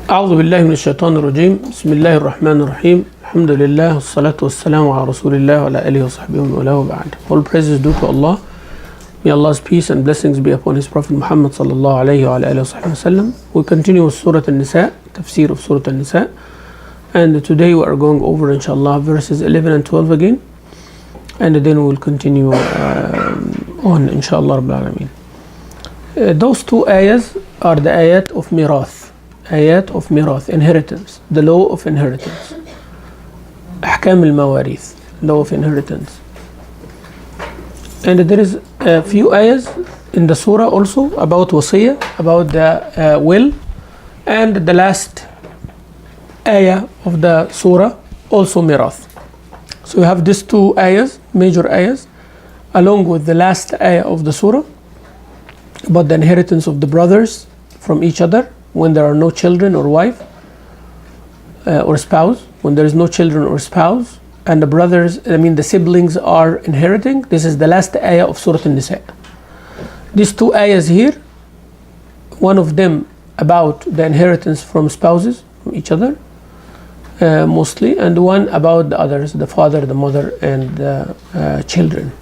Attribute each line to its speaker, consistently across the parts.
Speaker 1: أعوذ بالله من الشيطان الرجيم بسم الله الرحمن الرحيم الحمد لله والصلاة والسلام على رسول الله وعلى آله وصحبه ومن وبعد. All praises due to Allah. May Allah's peace and blessings be upon His Prophet Muhammad sallallahu alayhi wa alayhi wa sallam. We continue with Surah Nisa, Tafseer of Surah Nisa, and today we are going over inshallah verses 11 and 12 again, and then we will continue on inshallah Rabbil Alameen. Those two ayahs are the ayat of mirath. Ayat of mirath, inheritance, the law of inheritance. Ahkam al-mawarith, law of inheritance. And there is a few ayahs in the surah also about wasiyah, about the will, and the last ayah of the surah also mirath. So we have these two ayahs, major ayahs, along with the last ayah of the surah about the inheritance of the brothers from each other when there are no children or wife or spouse, when there is no children or spouse, and the brothers, the siblings are inheriting. This is the last ayah of Surah Nisa. These two ayahs here, one of them about the inheritance from spouses, from each other, mostly, and one about the others, the father, the mother, and the children.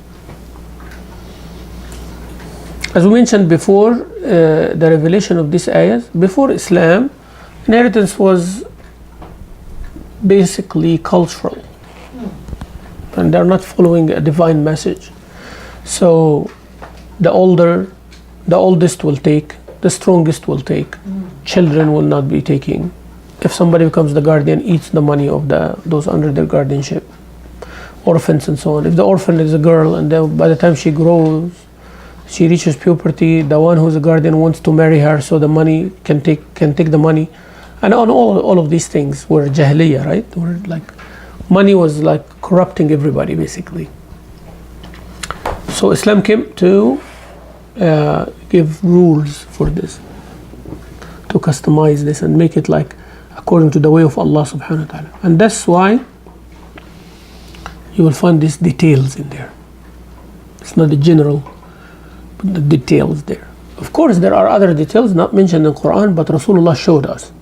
Speaker 1: As we mentioned before, the revelation of these ayahs, before Islam, inheritance was basically cultural, and they're not following a divine message. So the oldest will take, the strongest will take, children will not be taking. If somebody becomes the guardian, eats the money of those under their guardianship, orphans and so on. If the orphan is a girl, and then by the time she grows, she reaches puberty, the one who's a guardian wants to marry her, so the money can take the money, and on all of these things were jahiliyyah, right? Were like money was like corrupting everybody basically. So Islam came to give rules for this, to customize this and make it like according to the way of Allah subhanahu wa ta'ala. And that's why you will find these details in there. It's not the general, but the details there. Of course there are other details not mentioned in the Quran, but Rasulullah showed us.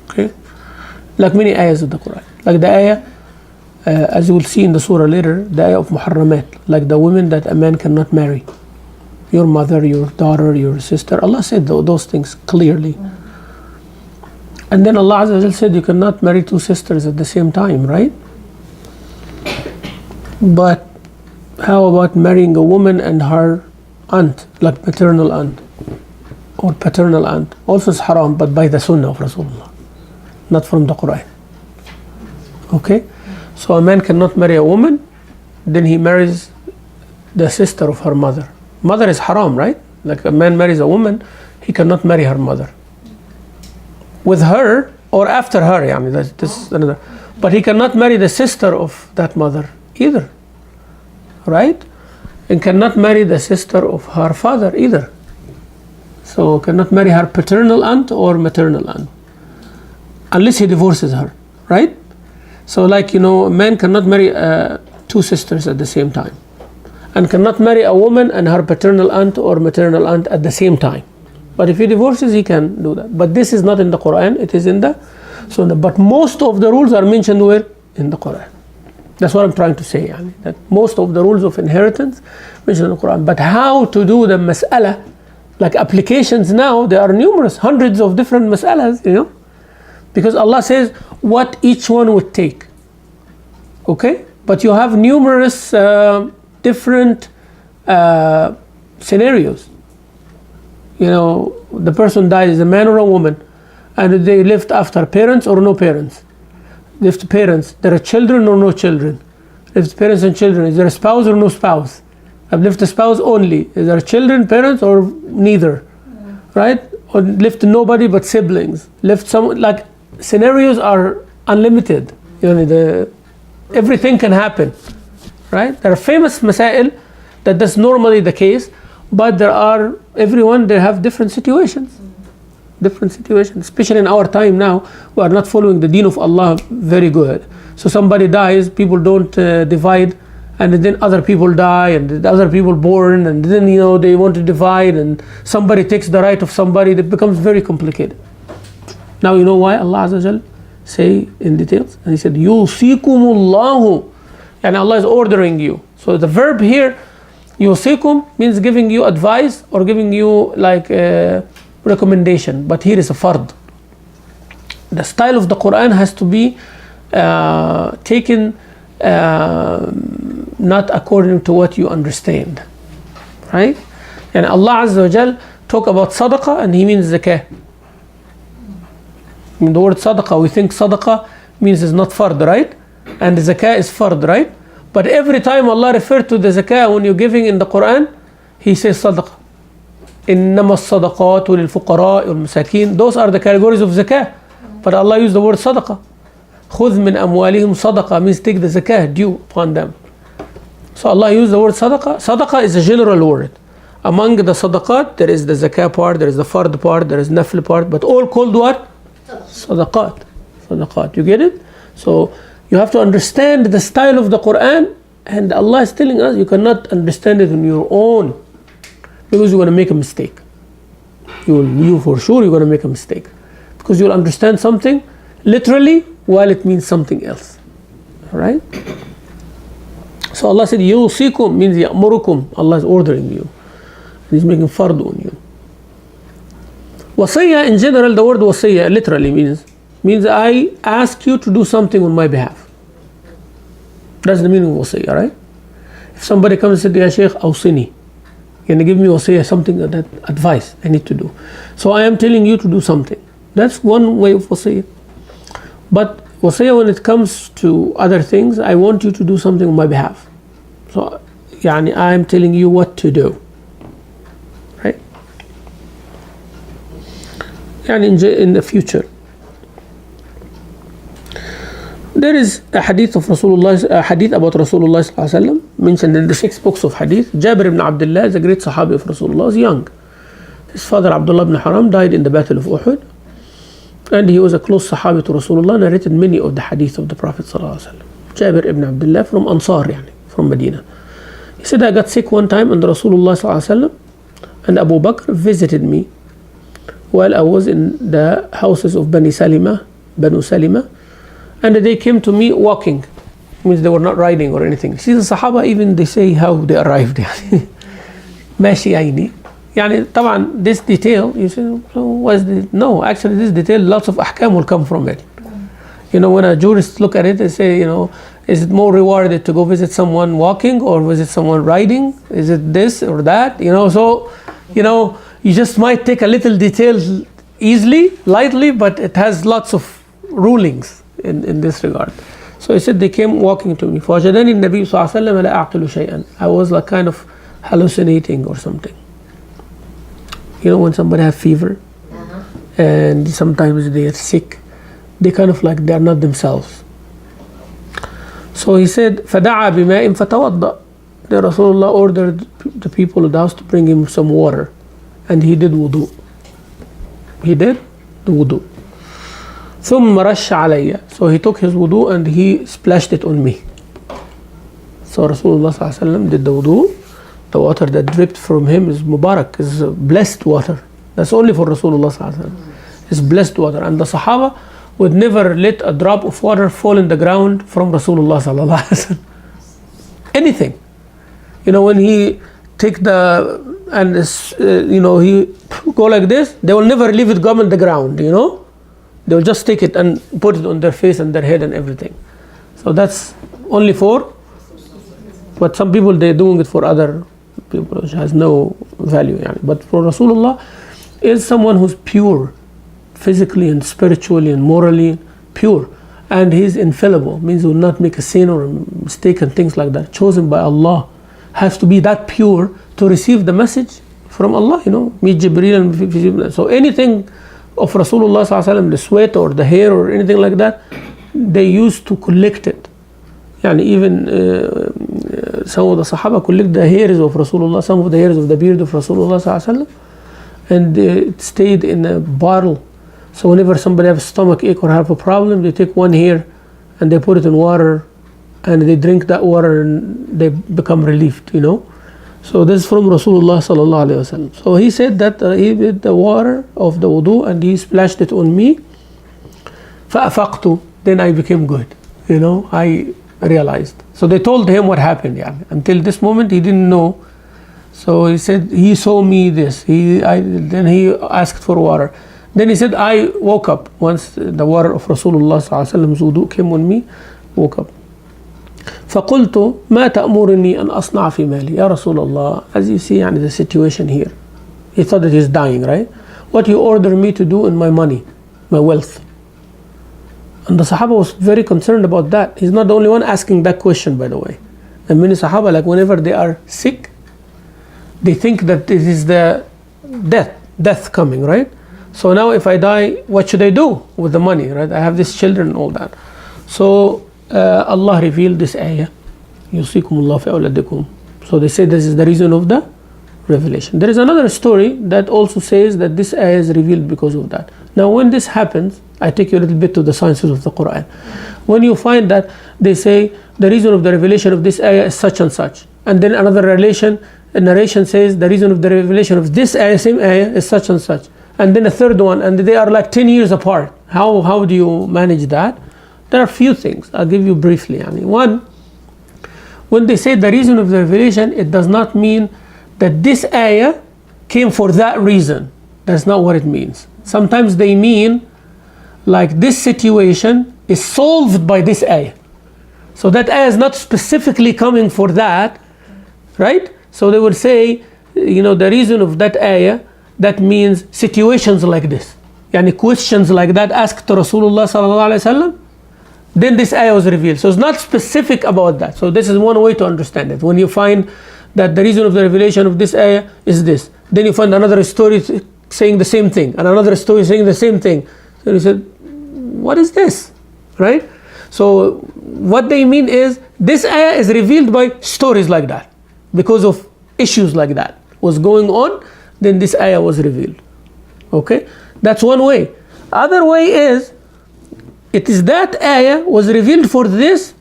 Speaker 1: Okay? Like many ayahs of the Quran. Like the ayah, as you will see in the surah later, the ayah of muharramat, like the women that a man cannot marry. Your mother, your daughter, your sister. Allah said those things clearly. And then Allah Azza wa Jal said you cannot marry two sisters at the same time, right? But how about marrying a woman and her aunt, like maternal aunt or paternal aunt? Also is haram, but by the sunnah of Rasulullah, not from the Quran. Okay? So a man cannot marry a woman, then he marries the sister of her mother. Mother is haram, right? Like a man marries a woman, he cannot marry her mother. With her or after her, that's another. But he cannot marry the sister of that mother either, right? And cannot marry the sister of her father either. So cannot marry her paternal aunt or maternal aunt unless he divorces her, right? So like, a man cannot marry two sisters at the same time, and cannot marry a woman and her paternal aunt or maternal aunt at the same time. But if he divorces, he can do that. But this is not in the Quran, it is in the Sunnah. But most of the rules are mentioned where? In the Quran. That's what I'm trying to say, that most of the rules of inheritance mentioned in the Quran. But how to do the mas'ala, like applications now, there are numerous, hundreds of different mas'alas, because Allah says what each one would take. Okay? But you have numerous different scenarios. The person dies, a man or a woman, and they lived after parents or no parents. Left parents, there are children or no children. Left parents and children, is there a spouse or no spouse? I've left a spouse only. Is there children, parents, or neither? Right? Or left nobody but siblings. Left some, like scenarios are unlimited. Everything can happen. Right? There are famous masail that's normally the case, but they have different situations. Especially in our time now, we are not following the deen of Allah very good. So somebody dies, people don't divide, and then other people die, and the other people born, and then they want to divide, and somebody takes the right of somebody. That becomes very complicated. Now you know why Allah Azza wa Jal say in details? And He said, Yusikumullahu. And Allah is ordering you. So the verb here, yusikum, means giving you advice or giving you like a recommendation. But here is a fard. The style of the Quran has to be taken not according to what you understand. Right? And Allah Azza wa Jal talk about sadaqah and He means zakah. In the word sadaqah, we think sadaqah means it's not fard, right? And the zakah is fard, right? But every time Allah referred to the zakah when you're giving in the Quran, He says sadaqah. إنما الصدقات للفقراء والمساكين. Those are the categories of zakah. But Allah used the word sadaqah. خذ من أموالهم صدقة means take the zakah due upon them. So Allah used the word sadaqah. Sadaqah is a general word. Among the sadaqat, there is the zakah part, there is the fard part, there is nafl part, but all called what? Sadaqat. Sadaqat. You get it? So you have to understand the style of the Quran, and Allah is telling us you cannot understand it on your own because you're going to make a mistake. You for sure you're going to make a mistake because you'll understand something literally while it means something else. Alright? So Allah said, Yusikum means ya'murukum. Allah is ordering you. He's making fard on you. Wasiyya in general, the word wasiyya literally means I ask you to do something on my behalf. That's the meaning of wasiyya, right? If somebody comes and says, Ya Sheikh, awsini, can you give me wasiyya, something that advice I need to do. So I am telling you to do something. That's one way of wasiyya. But wasiyya, when it comes to other things, I want you to do something on my behalf. So I am telling you what to do. Right? And in the future. There is a hadith of Rasulullah, a hadith about Rasulullah sallallahu alaihi wasallam mentioned in the 6 books of hadith. Jabir ibn Abdullah is a great Sahabi of Rasulullah, was young. His father Abdullah ibn Haram died in the Battle of Uhud, and he was a close Sahabi to Rasulullah, narrated many of the hadith of the Prophet sallallahu alaihi wasallam. Jabir ibn Abdullah from Ansar, from Medina. He said, I got sick one time and Rasulullah sallallahu alaihi wasallam and Abu Bakr visited me while I was in the houses of Banu Salima, and they came to me walking. Means they were not riding or anything. See, the Sahaba even they say how they arrived. Mashi aini. طبعا this detail, you say, so what's the, no, actually this detail, lots of ahkam will come from it. When a jurist look at it, they say, is it more rewarded to go visit someone walking or visit someone riding? Is it this or that? So, you just might take a little detail easily, lightly, but it has lots of rulings in this regard. So he said they came walking to me. فَوَجَدَنِي النَّبِيُّ صَلَّى اللَّهُ عَلَيْهِ وَسَلَّمَ لَا أَعْقِلُ شَيْئًا. I was like kind of hallucinating or something. When somebody has fever and sometimes they are sick, they kind of like they're not themselves. So he said, فَدَعَى بِمَاءٍ فَتَوَضَّأَ. The Rasulullah ordered the people of the house to bring him some water, and he did wudu. He did the wudu. ثُمَّ رَشَّ عَلَيَّ. So he took his wudu and he splashed it on me. So Rasulullah sallallahu alaihi wasallam did the wudu. The water that dripped from him is Mubarak, is blessed water. That's only for Rasulullah sallallahu alaihi wasallam. It's blessed water. And the Sahaba would never let a drop of water fall in the ground from Rasulullah sallallahu alaihi wasallam. Anything. When he take he go like this, they will never leave it go on the ground, They will just take it and put it on their face and their head and everything. So that's only for, but some people they're doing it for other people, which has no value. But for Rasulullah is someone who's pure, physically and spiritually and morally pure, and he's infallible, means he will not make a sin or a mistake and things like that. Chosen by Allah, has to be that pure to receive the message from Allah. Meet Jibreel and so anything of Rasulullah sallallahu alaihi wasallam, the sweat or the hair or anything like that, they used to collect it. Even some of the Sahaba collect the hairs of Rasulullah, some of the hairs of the beard of Rasulullah sallallahu alaihi wasallam, and it stayed in a bottle. So whenever somebody has a stomach ache or have a problem, they take one hair and they put it in water and they drink that water and they become relieved, So this is from Rasulullah sallallahu alaihi wasallam. So he said that he did the water of the wudu and he splashed it on me فأفقت, then I became good. I realized. So they told him what happened. Until this moment he didn't know. So he said he saw me this. Then he asked for water. Then he said I woke up once the water of Rasulullah sallallahu alaihi wasallam's wudu came on me. Woke up. فقلت ما تأمرني أن أصنع في مالي يا رسول الله. As you see the situation here, he thought that he's dying, right? What you order me to do in my money, my wealth. And the Sahaba was very concerned about that. He's not the only one asking that question, by the way. And many Sahaba, like whenever they are sick, they think that this is the death coming, right? So now if I die, what should I do with the money, right? I have these children and all that. So Allah revealed this ayah, يُوصِيكُمُ اللَّهُ فِي أَوْلَادِكُمْ. So they say this is the reason of the revelation. There is another story that also says that this ayah is revealed because of that. Now when this happens, I take you a little bit to the sciences of the Quran. When you find that they say the reason of the revelation of this ayah is such and such, and then another narration says the reason of the revelation of this ayah, same ayah, is such and such, and then a third one, and they are like 10 years apart. How do you manage that? There are few things. I'll give you briefly. One, when they say the reason of the revelation, it does not mean that this ayah came for that reason. That's not what it means. Sometimes they mean like this situation is solved by this ayah. So that ayah is not specifically coming for that, right? So they would say, the reason of that ayah, that means situations like this. Questions like that asked to Rasulullah sallallahu alaihi wasallam, then this ayah was revealed. So it's not specific about that. So this is one way to understand it. When you find that the reason of the revelation of this ayah is this, then you find another story saying the same thing, and another story saying the same thing. So you said, what is this, right? So what they mean is this ayah is revealed by stories like that, because of issues like that was going on, then this ayah was revealed. Okay, that's one way. Other way is it is that ayah was revealed for this,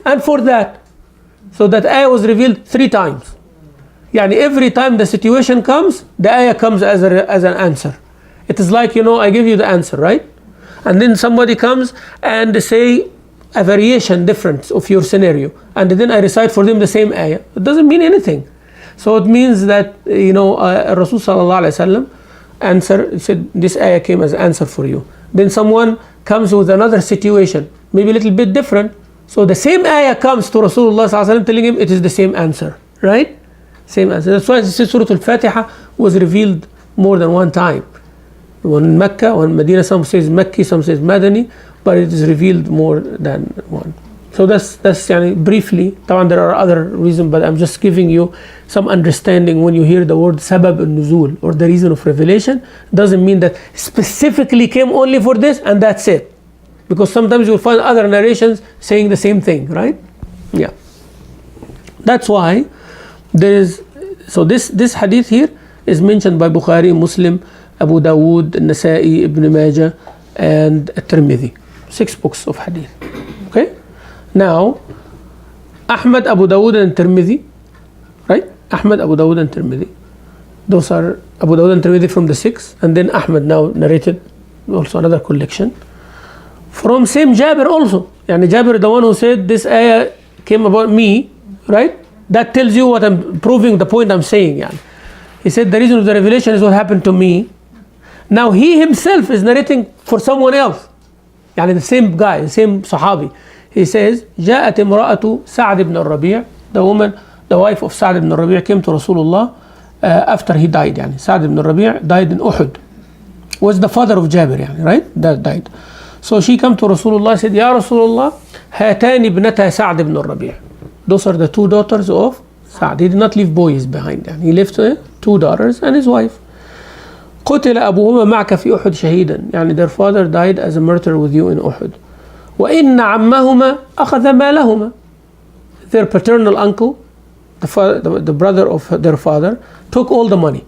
Speaker 1: and for that. So that ayah was revealed 3 times. Every time the situation comes, the ayah comes as an answer. It is like, I give you the answer, right? And then somebody comes and they say a variation difference of your scenario, and then I recite for them the same ayah. It doesn't mean anything. So it means that Rasul sallallahu alaihi wasallam answer said this ayah came as answer for you. Then someone comes with another situation, maybe a little bit different. So the same ayah comes to Rasulullah sallallahu alaihi wasallam telling him it is the same answer, right? Same answer. That's why Surah Al-Fatiha was revealed more than one time. One in Mecca, one in Medina, some says Mecca, some says Madani, but it is revealed more than one. So that's briefly. There are other reasons, but I'm just giving you some understanding. When you hear the word sabab al-nuzul, or the reason of revelation, doesn't mean that specifically came only for this and that's it. Because sometimes you'll find other narrations saying the same thing, right? Yeah. That's why there is, so this hadith here is mentioned by Bukhari, Muslim, Abu Dawood, Nasa'i, Ibn Majah, and Tirmidhi. 6 books of hadith. Okay? Now, Ahmad, Abu Dawood, and Tirmidhi, right? Ahmad, Abu Dawood, and Tirmidhi. Those are Abu Dawood and Tirmidhi from the 6, and then Ahmad now narrated also another collection. From same Jabir also. Jabir, the one who said this ayah came about me, right? That tells you what I'm proving, the point I'm saying. He said the reason of the revelation is what happened to me. Now he himself is narrating for someone else. The same guy, the same Sahabi. He says, جاءت امرأة سعد بن الربيع, the woman, the wife of Sa'd ibn al-Rabi' came to Rasulullah after he died. Sa'd ibn al-Rabi' died in Uhud. Was the father of Jabir, right? That died. So she came to Rasulullah, said, Ya Rasulullah, هاتان ابنتا سعد ibn al-Rabi'. Those are the 2 daughters of Sa'd. He did not leave boys behind. He left 2 daughters and his wife. قتل أبوهما معك في أحد شهيدا. Their father died as a martyr with you in Uhud. وإن عمهما أخذ مالهما. Their paternal uncle, the brother of their father, took all the money.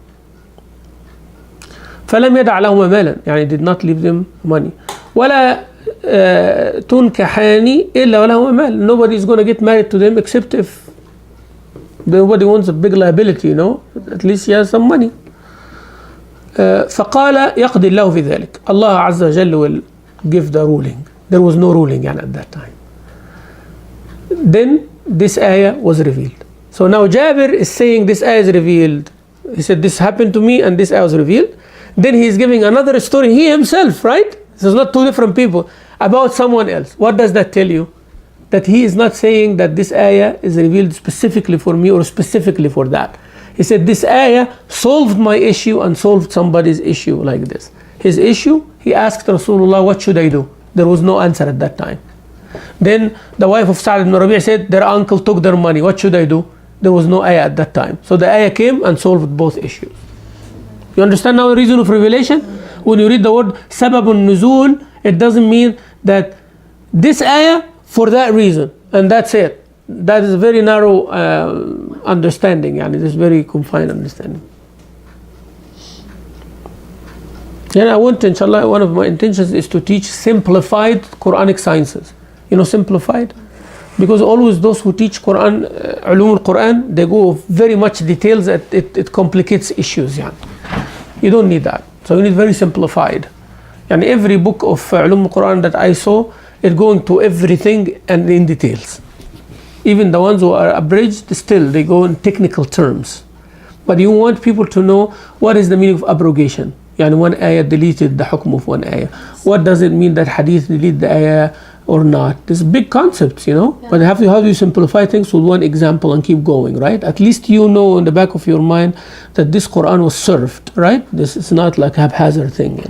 Speaker 1: فلم يدع لهما مالا. Did not leave them money. ولا تنكحان إلا ولهما مال. Nobody is going to get married to them except if nobody wants a big liability, at least he has some money. فقال يقضي الله في ذلك. Allah Azza wa Jalla will give the ruling. There was no ruling at that time. Then this ayah was revealed. So now Jabir is saying this ayah is revealed. He said this happened to me and this ayah was revealed. Then he is giving another story, he himself, right? This is not two different people, about someone else. What does that tell you? That he is not saying that this ayah is revealed specifically for me or specifically for that. He said this ayah solved my issue and solved somebody's issue like this. His issue, he asked Rasulullah, what should I do? There was no answer at that time. Then the wife of Sa'd ibn Rabi' said, their uncle took their money, what should I do? There was no ayah at that time. So the ayah came and solved both issues. You understand now the reason of revelation? When you read the word sababun nuzul, it doesn't mean that this ayah for that reason and that's it. That is a very narrow understanding, this is very confined understanding. And I want to, inshallah, one of my intentions is to teach simplified Quranic sciences. Simplified, because always those who teach Quran, ulum al-Quran, they go very much details that it complicates issues. You don't need that. So you need very simplified. And every book of ulum al-Quran that I saw, it going to everything and in details. Even the ones who are abridged, still they go in technical terms. But you want people to know what is the meaning of abrogation. One ayah deleted the hukm of one ayah. What does it mean that hadith delete the ayah or not? This is big concepts, But how do you simplify things with one example and keep going, right? At least you know in the back of your mind that this Quran was served, right? This is not like a haphazard thing,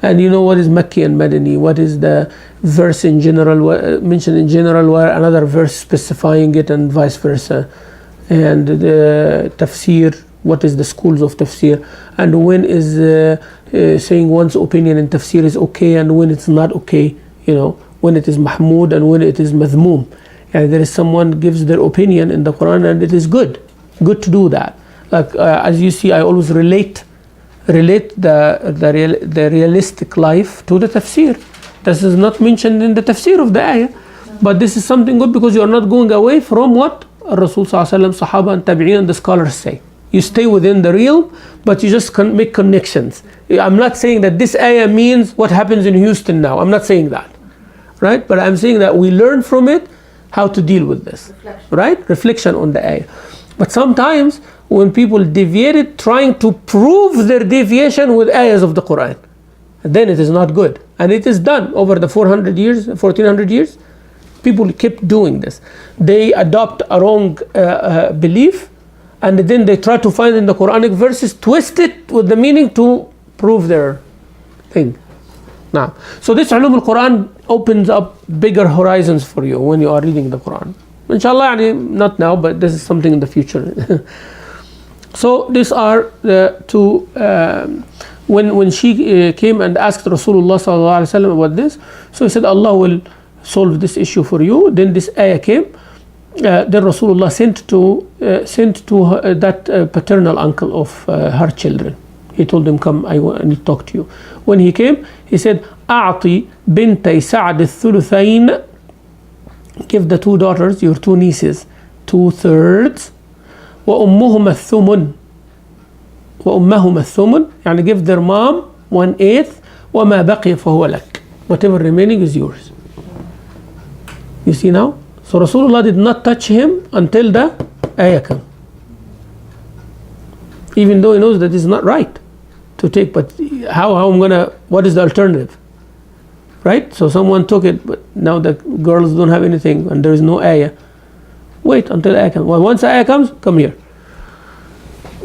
Speaker 1: And you know what is Makki and Madani, what is the verse in general, mentioned in general, where another verse specifying it and vice versa. And the Tafseer, what is the schools of Tafseer, and when is saying one's opinion in Tafseer is okay and when it's not okay, when it is Mahmoud and when it is Madhmoom. There is someone gives their opinion in the Quran and it is good to do that. Like as you see, I always relate the realistic life to the Tafseer. This is not mentioned in the Tafseer of the ayah, but this is something good because you are not going away from what Rasul Sallallahu Alaihi Wasallam, Sahaba and Tabi'een and the scholars say. You stay within the realm, but you just can make connections. I'm not saying that this ayah means what happens in Houston now. I'm not saying that, right? But I'm saying that we learn from it how to deal with this, right? Reflection on the ayah. But sometimes when people deviated trying to prove their deviation with ayahs of the Quran, then it is not good. And it is done over the 400 years, 1400 years. People kept doing this. They adopt a wrong belief, and then they try to find in the Quranic verses, twist it with the meaning to prove their thing. Now, so this ulum al-Quran opens up bigger horizons for you when you are reading the Quran. Inshallah, not now, but this is something in the future. So these are the two. When she came and asked Rasulullah sallallahu alaihi wasallam about this, so he said, Allah will solve this issue for you. Then this ayah came. Then Rasulullah sent to that paternal uncle of her children. He told him, come, I need to talk to you. When he came, he said, أعطي بنتي سعد الثلثين. Give the two daughters, your two nieces, 2/3. وأمهما الثمن. وأمهما الثمن. Give their mom 1/8. وما بقي فهو لك. Whatever remaining is yours. You see now? So Rasulullah did not touch him until the ayah came. Even though he knows that it's not right to take, but how I'm gonna, what is the alternative? Right? So someone took it, but now the girls don't have anything and there is no ayah. Wait until ayah comes. Well, once the ayah comes, come here.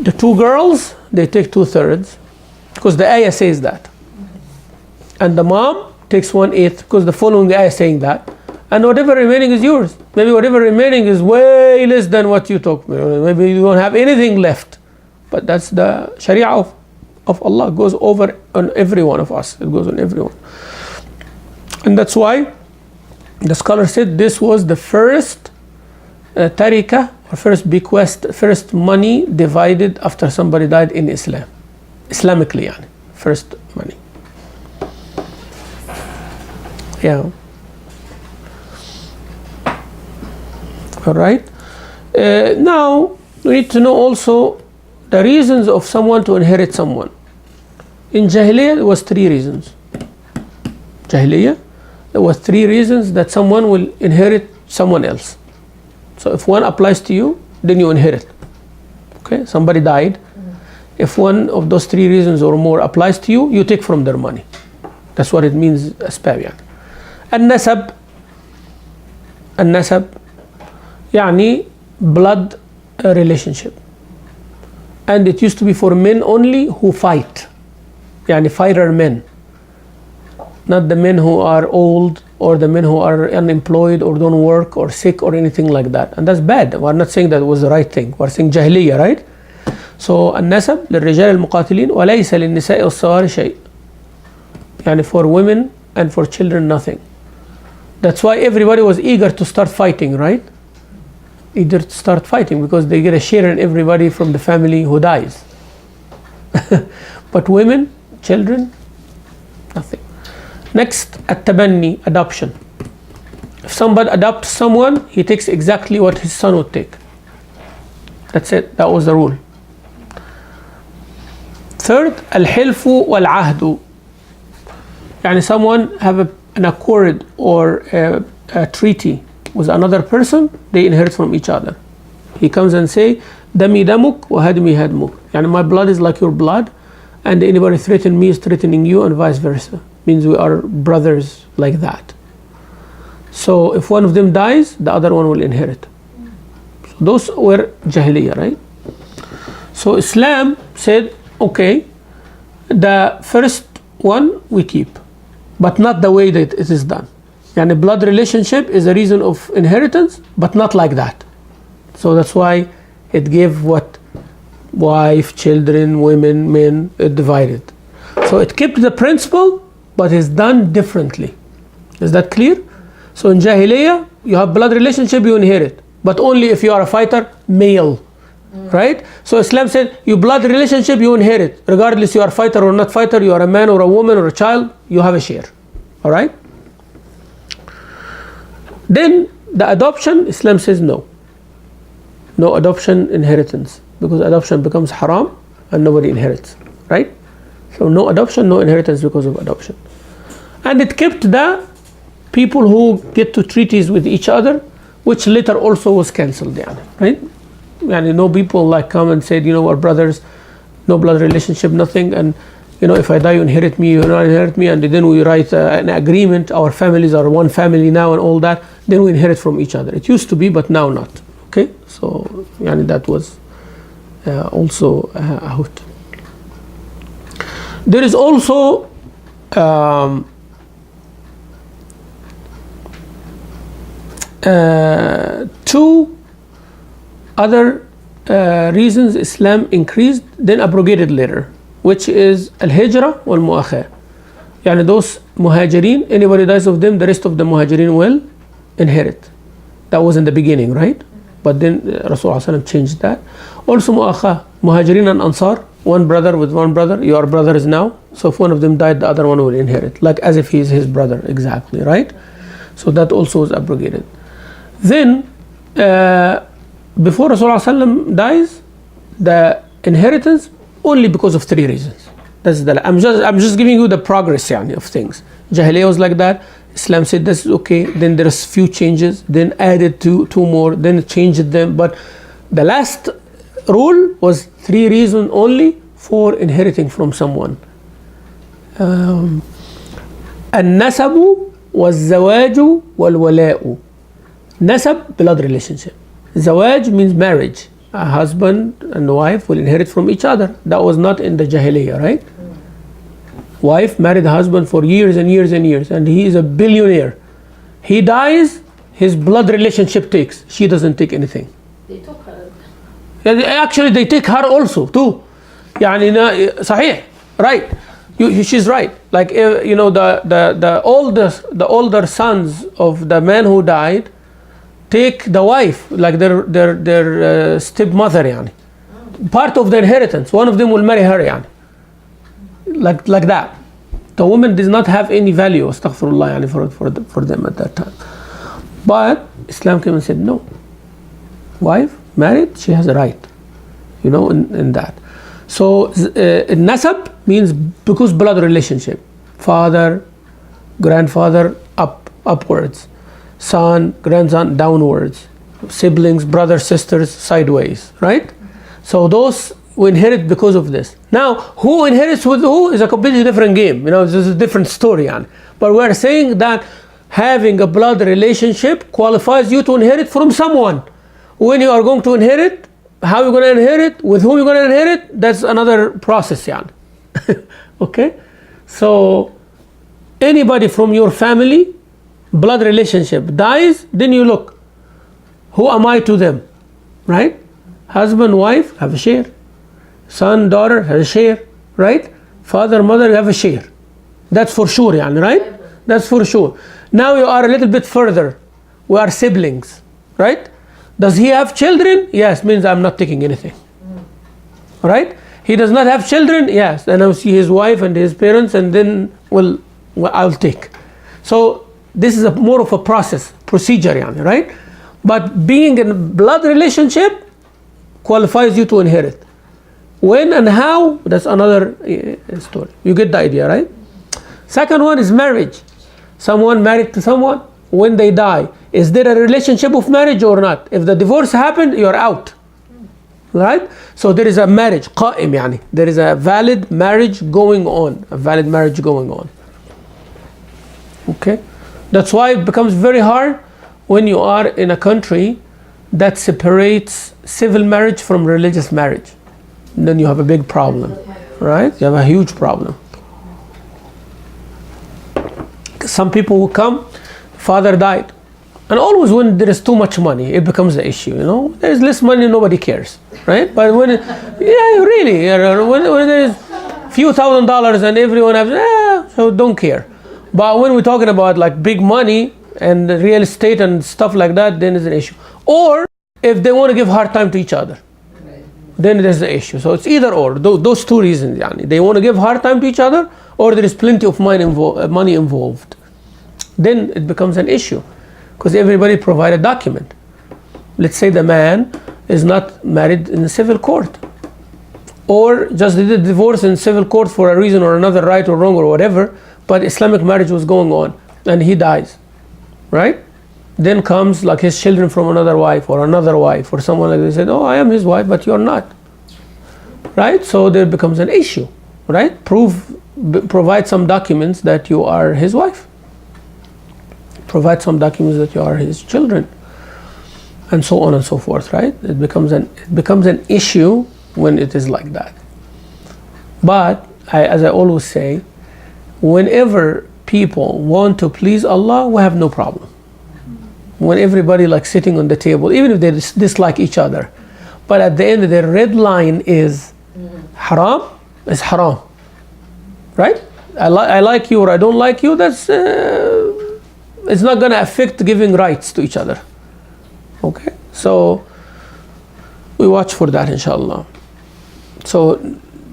Speaker 1: The two girls, they take 2/3 because the ayah says that. And the mom takes 1/8 because the following ayah saying that. And whatever remaining is yours. Maybe whatever remaining is way less than what you took. Maybe you don't have anything left. But that's the Sharia of Allah. It goes over on every one of us. It goes on everyone. And that's why the scholar said this was the first tarika, or first bequest, first money divided after somebody died in Islam. Islamically, first money. Yeah. All right. Now we need to know also the reasons of someone to inherit someone. In Jahiliyyah, it was 3 reasons. Jahiliyyah, there were 3 reasons that someone will inherit someone else. So if one applies to you, then you inherit. Okay, somebody died. If one of those 3 reasons or more applies to you, you take from their money. That's what it means, asbab يعني. النسب يعني blood relationship. And it used to be for men only who fight. يعني fighter men. Not the men who are old or the men who are unemployed or don't work or sick or anything like that. And that's bad. We're not saying that was the right thing. We're saying jahiliyyah, right? So النسب للرجال المقاتلين وليس للنساء والصغار شيء. يعني for women and for children nothing. That's why everybody was eager to start fighting, right? Eager to start fighting because they get a share in everybody from the family who dies. But women, children, nothing. Next, التبني, adoption. If somebody adopts someone, he takes exactly what his son would take. That's it. That was the rule. Third, الحلف والعهد. يعني someone have an accord or a treaty with another person, they inherit from each other. He comes and say, دمي دمك وهدمي هدمك. يعني my blood is like your blood, and anybody threaten me is threatening you, and vice versa. Means we are brothers like that. So if one of them dies, the other one will inherit. So those were jahiliyyah, right? So Islam said, okay, the first one we keep, but not the way that it is done. Yani blood relationship is a reason of inheritance, but not like that. So that's why it gave what? Wife, children, women, men, it divided. So it kept the principle, but it's done differently. Is that clear? So in Jahiliyyah, you have blood relationship, you inherit, but only if you are a fighter, male. Right? So Islam said, you blood relationship, you inherit. Regardless you are fighter or not fighter, you are a man or a woman or a child, you have a share. Alright? Then the adoption, Islam says no. No adoption inheritance. Because adoption becomes haram and nobody inherits. Right? So no adoption, no inheritance because of adoption. And it kept the people who get to treaties with each other, which later also was cancelled. Right? And no people like come and said, we're brothers, no blood relationship, nothing, and if I die you inherit me, you not inherit me, and then we write an agreement, our families are one family now and all that, then we inherit from each other. It used to be, but now not. Okay, so that was also out. There is also two other reasons Islam increased, then abrogated later, which is al-hijrah wal-mu'akha. Yani those muhajirin, anybody dies of them, the rest of the muhajirin will inherit. That was in the beginning, right? But then Rasulullah changed that. Also mu'akha, muhajirin and ansar, one brother with one brother, you are brothers now. So if one of them died, the other one will inherit, like as if he is his brother, exactly, right? So that also was abrogated. Then before Rasulullah dies, the inheritance only because of 3 reasons. That's I'm just giving you the progress of things. Jahiliyyah was like that. Islam said this is okay. Then there's few changes. Then added 2 more. Then changed them. But the last rule was 3 reasons only for inheriting from someone. النسب والزواج والولاء. Nasab, blood relationship. Zawaj means marriage. A husband and wife will inherit from each other. That was not in the Jahiliyyah, right? Wife married the husband for years and years and years, and he is a billionaire. He dies, his blood relationship takes. She doesn't take anything.
Speaker 2: They took her.
Speaker 1: Actually, they take her also too. صحيح, right? She's right. Like the older sons of the man who died take the wife, like their stepmother, part of the inheritance. One of them will marry her, like that. The woman does not have any value, astaghfirullah, for them at that time. But Islam came and said no. Wife married, she has a right, in that. So nasab means because blood relationship, father, grandfather upwards, son, grandson downwards, siblings, brothers, sisters sideways, right? So those we inherit because of this. Now, who inherits with who is a completely different game. This is a different story. But we're saying that having a blood relationship qualifies you to inherit from someone. When you are going to inherit, how you're going to inherit, with whom you're going to inherit, that's another process. Okay? So, anybody from your family, blood relationship dies, then you look, who am I to them? Right? Husband, wife have a share. Son, daughter have a share. Right? Father, mother have a share. That's for sure, right? That's for sure. Now you are a little bit further. We are siblings, right? Does he have children? Yes, means I'm not taking anything. Right? He does not have children? Yes. And I'll see his wife and his parents, and then I'll take. So this is more of a procedure, right? But being in a blood relationship qualifies you to inherit. When and how, that's another story. You get the idea, right? Second one is marriage. Someone married to someone, when they die, is there a relationship of marriage or not? If the divorce happened, you're out. Right? So there is a marriage, قائم there is a valid marriage going on. Okay? That's why it becomes very hard when you are in a country that separates civil marriage from religious marriage. And then you have a big problem. Right? You have a huge problem. Some people will come, father died. And always when there is too much money, it becomes the issue, There is less money, nobody cares, right? But when there is few $1,000s and everyone has, so don't care. But when we're talking about like big money and real estate and stuff like that, then it's an issue. Or if they want to give hard time to each other, then there's the issue. So it's either or, those two reasons. They want to give hard time to each other, or there is plenty of money involved. Then it becomes an issue, because everybody provide a document. Let's say the man is not married in a civil court, or just did a divorce in civil court for a reason or another, right or wrong or whatever, but Islamic marriage was going on, and he dies, right? Then comes like his children from another wife or someone like this, said, oh, I am his wife, but you're not, right? So there becomes an issue, right? Provide some documents that you are his wife. Provide some documents that you are his children, and so on and so forth, right? It becomes an issue when it is like that. But as I always say, whenever people want to please Allah, we have no problem. When everybody like sitting on the table, even if they dislike each other, but at the end the red line is haram, is haram, right? I like you or I don't like you, that's it's not going to affect giving rights to each other. Okay? So we watch for that, inshallah. So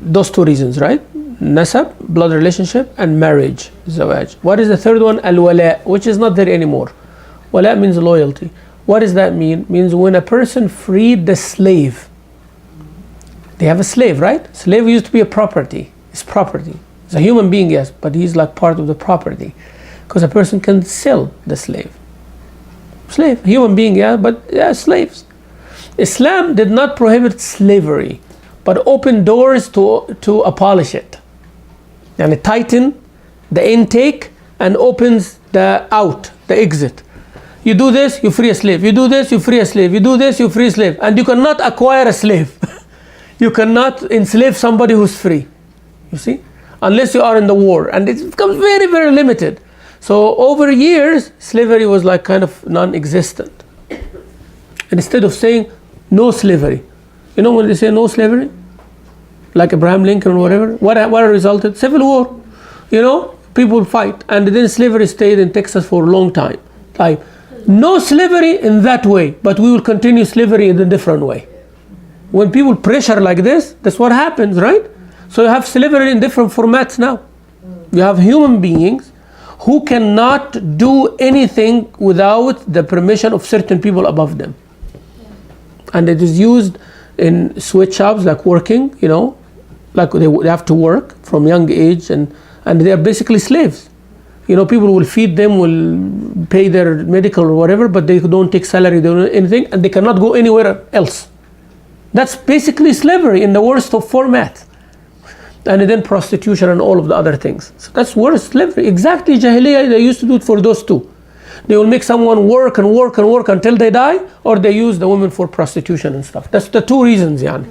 Speaker 1: those two reasons, right? Nasab, blood relationship, and marriage, zawaj. What is the third one? Al-wala, which is not there anymore. Wala means loyalty. What does that mean? Means when a person freed the slave. They have a slave, right? Slave used to be a property. It's property. It's a human being, yes, but he's like part of the property. Because a person can sell the slave. Human being, yeah, but yeah, slaves. Islam did not prohibit slavery, but opened doors to abolish it. And it tighten the intake and opens the exit. You do this, you free a slave. You do this, you free a slave. You do this, you free a slave. And you cannot acquire a slave. You cannot enslave somebody who's free. You see? Unless you are in the war. And it becomes very, very limited. So over years, slavery was like kind of non-existent. And instead of saying no slavery, when they say no slavery, like Abraham Lincoln or whatever, what resulted? Civil war. People fight, and then slavery stayed in Texas for a long time. Like no slavery in that way, but we will continue slavery in a different way. When people pressure like this, that's what happens, right? So you have slavery in different formats now. You have human beings who cannot do anything without the permission of certain people above them. And it is used in sweatshops, like working, like they have to work from young age, and they are basically slaves. You know, people will feed them, will pay their medical or whatever, but they don't take salary, they don't do anything, and they cannot go anywhere else. That's basically slavery in the worst of format. And then prostitution and all of the other things. So that's worse slavery. Exactly, Jahiliyyah, they used to do it for those two. They will make someone work and work and work until they die, or they use the women for prostitution and stuff. That's the two reasons, yani.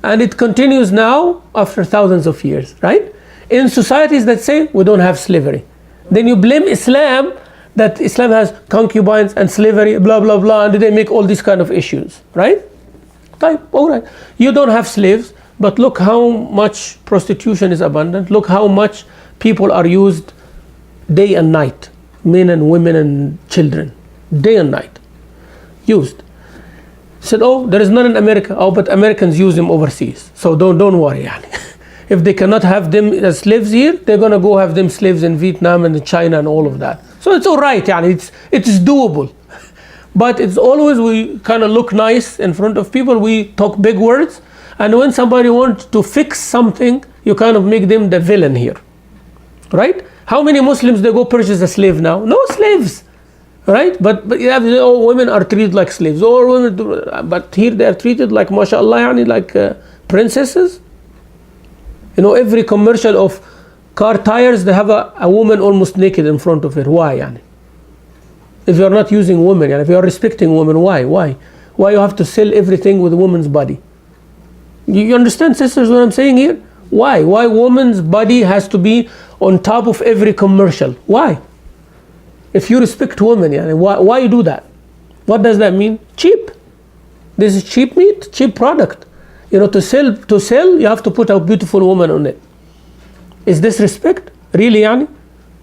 Speaker 1: And it continues now after thousands of years, right? In societies that say we don't have slavery, then you blame Islam that Islam has concubines and slavery, blah blah blah, and they make all these kind of issues, right? All right, you don't have slaves, but look how much prostitution is abundant. Look how much people are used day and night, men and women and children, day and night, used. Said, oh, there is none in America. Oh, but Americans use them overseas, so don't worry, yani. If they cannot have them as slaves here, they're gonna go have them slaves in Vietnam and in China and all of that. So it's all right, yani. It's doable. But it's always we kind of look nice in front of people. We talk big words, and when somebody wants to fix something, you kind of make them the villain here, right? How many Muslims they go purchase a slave now? No slaves, right? But you have, oh, women are treated like slaves, or women, but here they are treated like, mashallah, yani, like princesses. You know, every commercial of car tires, they have a woman almost naked in front of it. Why, yani? If you are not using women, and if you are respecting women, why you have to sell everything with a woman's body? You understand, sisters, what I'm saying here? Why woman's body has to be on top of every commercial? Why? If you respect women, yani, why you do that? What does that mean? Cheap. This is cheap meat, cheap product. You know, to sell, you have to put a beautiful woman on it. Is this respect? Really, yani?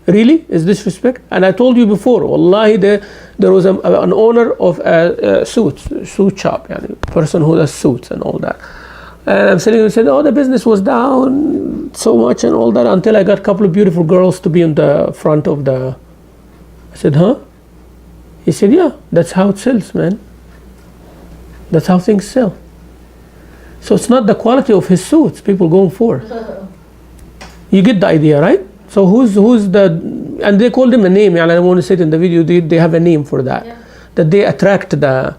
Speaker 1: Really? Is this respect? And I told you before, wallahi, there was an owner of a suit shop, yani, person who does suits and all that. And I'm selling, he said, oh, the business was down so much and all that, until I got a couple of beautiful girls to be in the front of the... I said, huh? He said, yeah, that's how it sells, man. That's how things sell. So it's not the quality of his suits people going for. You get the idea, right? So who's the... And they called him a name, and I want to say it in the video, they have a name for that. Yeah. That they attract the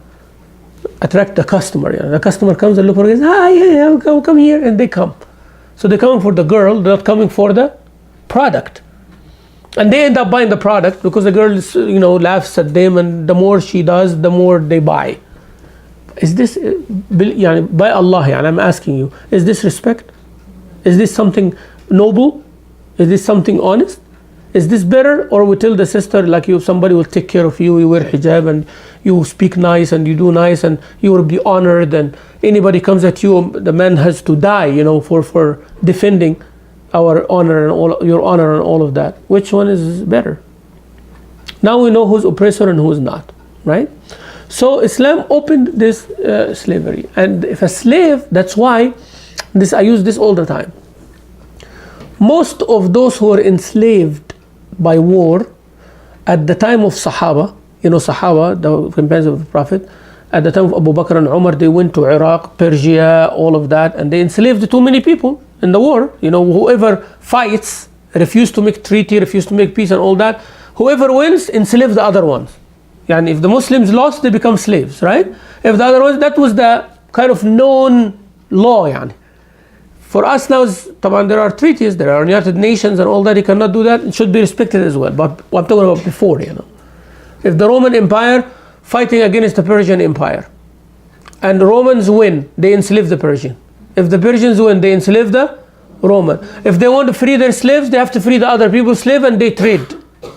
Speaker 1: customer. You know? The customer comes and look for it, hi, yeah, come here, and they come. So they're coming for the girl, they're not coming for the product. And they end up buying the product because the girl, you know, laughs at them, and the more she does, the more they buy. Is this, by Allah, I'm asking you, is this respect? Is this something noble? Is this something honest? Is this better? Or we tell the sister, like, you, somebody will take care of you, you wear hijab and you speak nice and you do nice and you will be honored, and anybody comes at you, the man has to die, you know, for defending our honor and all, your honor and all of that. Which one is better? Now we know who's oppressor and who's not, right? So Islam opened this slavery. And if a slave, that's why I use this all the time. Most of those who were enslaved by war at the time of Sahaba, you know, Sahaba, the companions of the Prophet, at the time of Abu Bakr and Umar, they went to Iraq, Persia, all of that, and they enslaved too many people in the war. You know, whoever fights, refused to make treaty, refused to make peace and all that, whoever wins, enslave the other ones. And if the Muslims lost, they become slaves, right? If the other ones, that was the kind of known law, yani. For us now, there are treaties, there are United Nations and all that, you cannot do that, it should be respected as well. But what I'm talking about before, you know. If the Roman Empire fighting against the Persian Empire, and the Romans win, they enslave the Persian. If the Persians win, they enslave the Roman. If they want to free their slaves, they have to free the other people's slaves, and they trade.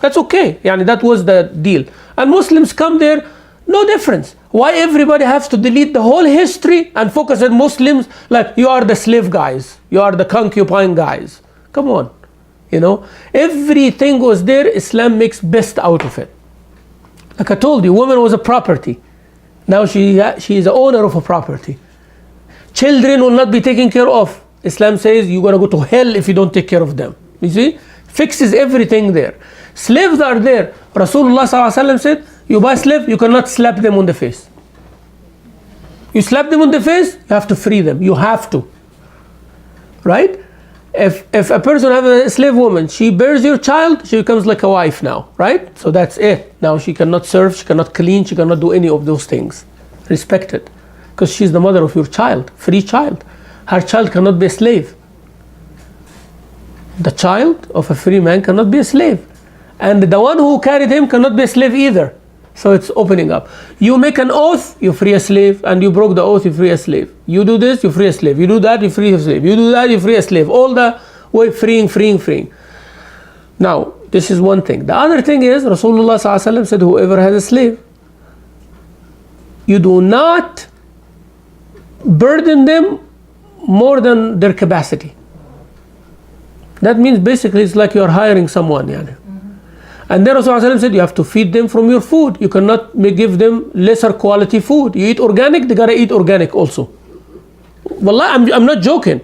Speaker 1: That's okay, yani, that was the deal. And Muslims come there, no difference. Why everybody has to delete the whole history and focus on Muslims like you are the slave guys, you are the concubine guys? Come on, you know. Everything was there, Islam makes best out of it. Like I told you, woman was a property. Now she is the owner of a property. Children will not be taken care of. Islam says you're going to go to hell if you don't take care of them. You see? Fixes everything there. Slaves are there. Rasulullah ﷺ said, you buy a slave, you cannot slap them on the face. You slap them on the face, you have to free them. You have to. Right? If a person has a slave woman, she bears your child, she becomes like a wife now, right? So that's it. Now she cannot serve, she cannot clean, she cannot do any of those things. Respected. Because she's the mother of your child, free child. Her child cannot be a slave. The child of a free man cannot be a slave. And the one who carried him cannot be a slave either. So it's opening up. You make an oath, you free a slave, and you broke the oath, you free a slave. You do this, you free a slave. You do that, you free a slave. You do that, you free a slave. All the way freeing. Now, this is one thing. The other thing is, Rasulullah ﷺ said, whoever has a slave, you do not burden them more than their capacity. That means basically it's like you're hiring someone. Yani. And then Rasulullah said, you have to feed them from your food. You cannot give them lesser quality food. You eat organic, they gotta eat organic also. Wallah, I'm not joking.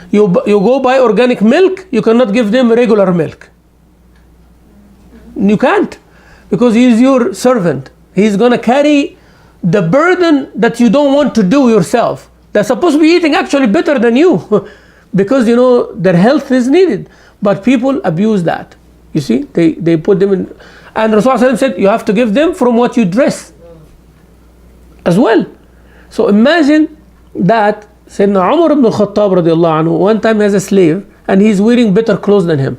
Speaker 1: You go buy organic milk, you cannot give them regular milk. You can't, because he is your servant. He's gonna carry the burden that you don't want to do yourself. They're supposed to be eating actually better than you, because their health is needed. But people abuse that. You see, they put them in, and Rasulullah said you have to give them from what you dress as well. So imagine that Sayyidina Umar ibn al-Khattab radiallahu anhu, one time has a slave and he's wearing better clothes than him.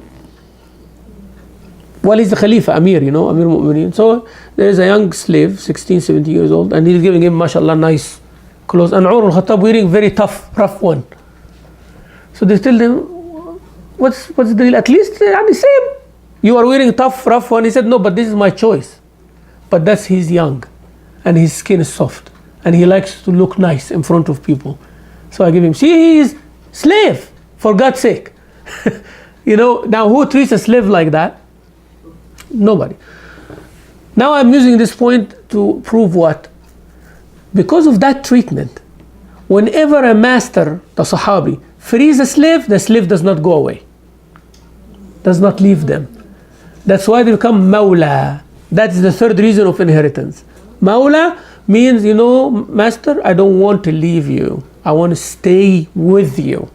Speaker 1: Well, he's the Khalifa, Amir, Amir Mu'mineen. So there is a young slave, 16, 17 years old, and he's giving him, mashallah, nice clothes. And Umar al-Khattab wearing very tough, rough one. So they tell them, what's the deal? At least they are the same. You are wearing tough, rough one. He said, no, but this is my choice. But he's young and his skin is soft and he likes to look nice in front of people. So I give him, see, he is slave, for God's sake. Now who treats a slave like that? Nobody. Now I'm using this point to prove what? Because of that treatment, whenever a master, the Sahabi, frees a slave, the slave does not go away. Does not leave them. That's why they become Mawla. That's the third reason of inheritance. Mawla means, master, I don't want to leave you. I want to stay with you.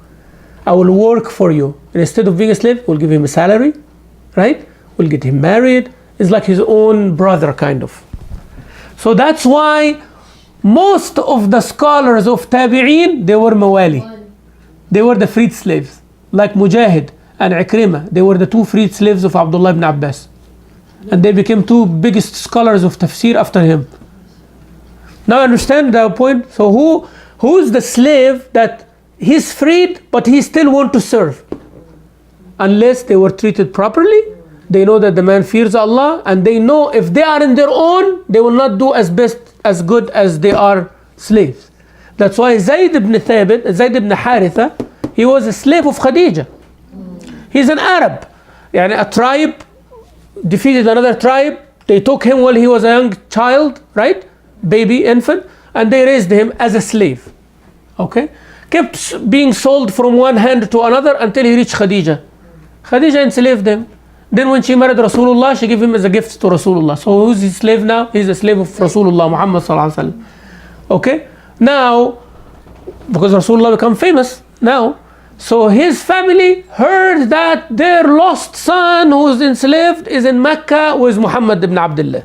Speaker 1: I will work for you. And instead of being a slave, we'll give him a salary, right? We'll get him married. It's like his own brother, kind of. So that's why most of the scholars of Tabi'een, they were Mawali. They were the freed slaves, like Mujahid and Ikrimah. They were the two freed slaves of Abdullah ibn Abbas. And they became two biggest scholars of Tafseer after him. Now understand the point? So who's the slave that he's freed, but he still wants to serve? Unless they were treated properly, they know that the man fears Allah, and they know if they are in their own, they will not do as good as they are slaves. That's why Zayd ibn Haritha, he was a slave of Khadija. He's an Arab. A tribe defeated another tribe. They took him while he was a young child, right? Baby, infant, and they raised him as a slave. Okay? Kept being sold from one hand to another until he reached Khadija. Khadija enslaved him. Then when she married Rasulullah, she gave him as a gift to Rasulullah. So who's his slave now? He's a slave of Rasulullah Muhammad sallallahu alaihi wasallam. Okay? Now, because Rasulullah became famous now, so his family heard that their lost son who is enslaved is in Mecca with Muhammad ibn Abdullah.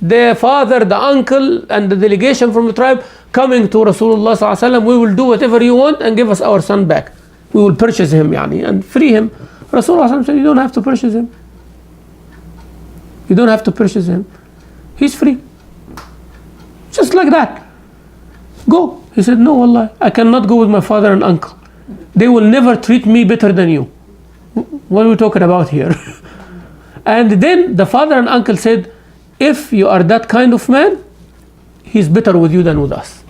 Speaker 1: Their father, the uncle, and the delegation from the tribe coming to Rasulullah sallallahu alaihi wasallam, we will do whatever you want and give us our son back. We will purchase him, and free him. Rasulullah said, you don't have to purchase him. You don't have to purchase him. He's free. Just like that. Go. He said, no, Allah, I cannot go with my father and uncle. They will never treat me better than you. What are we talking about here? And then the father and uncle said, if you are that kind of man, he's better with you than with us.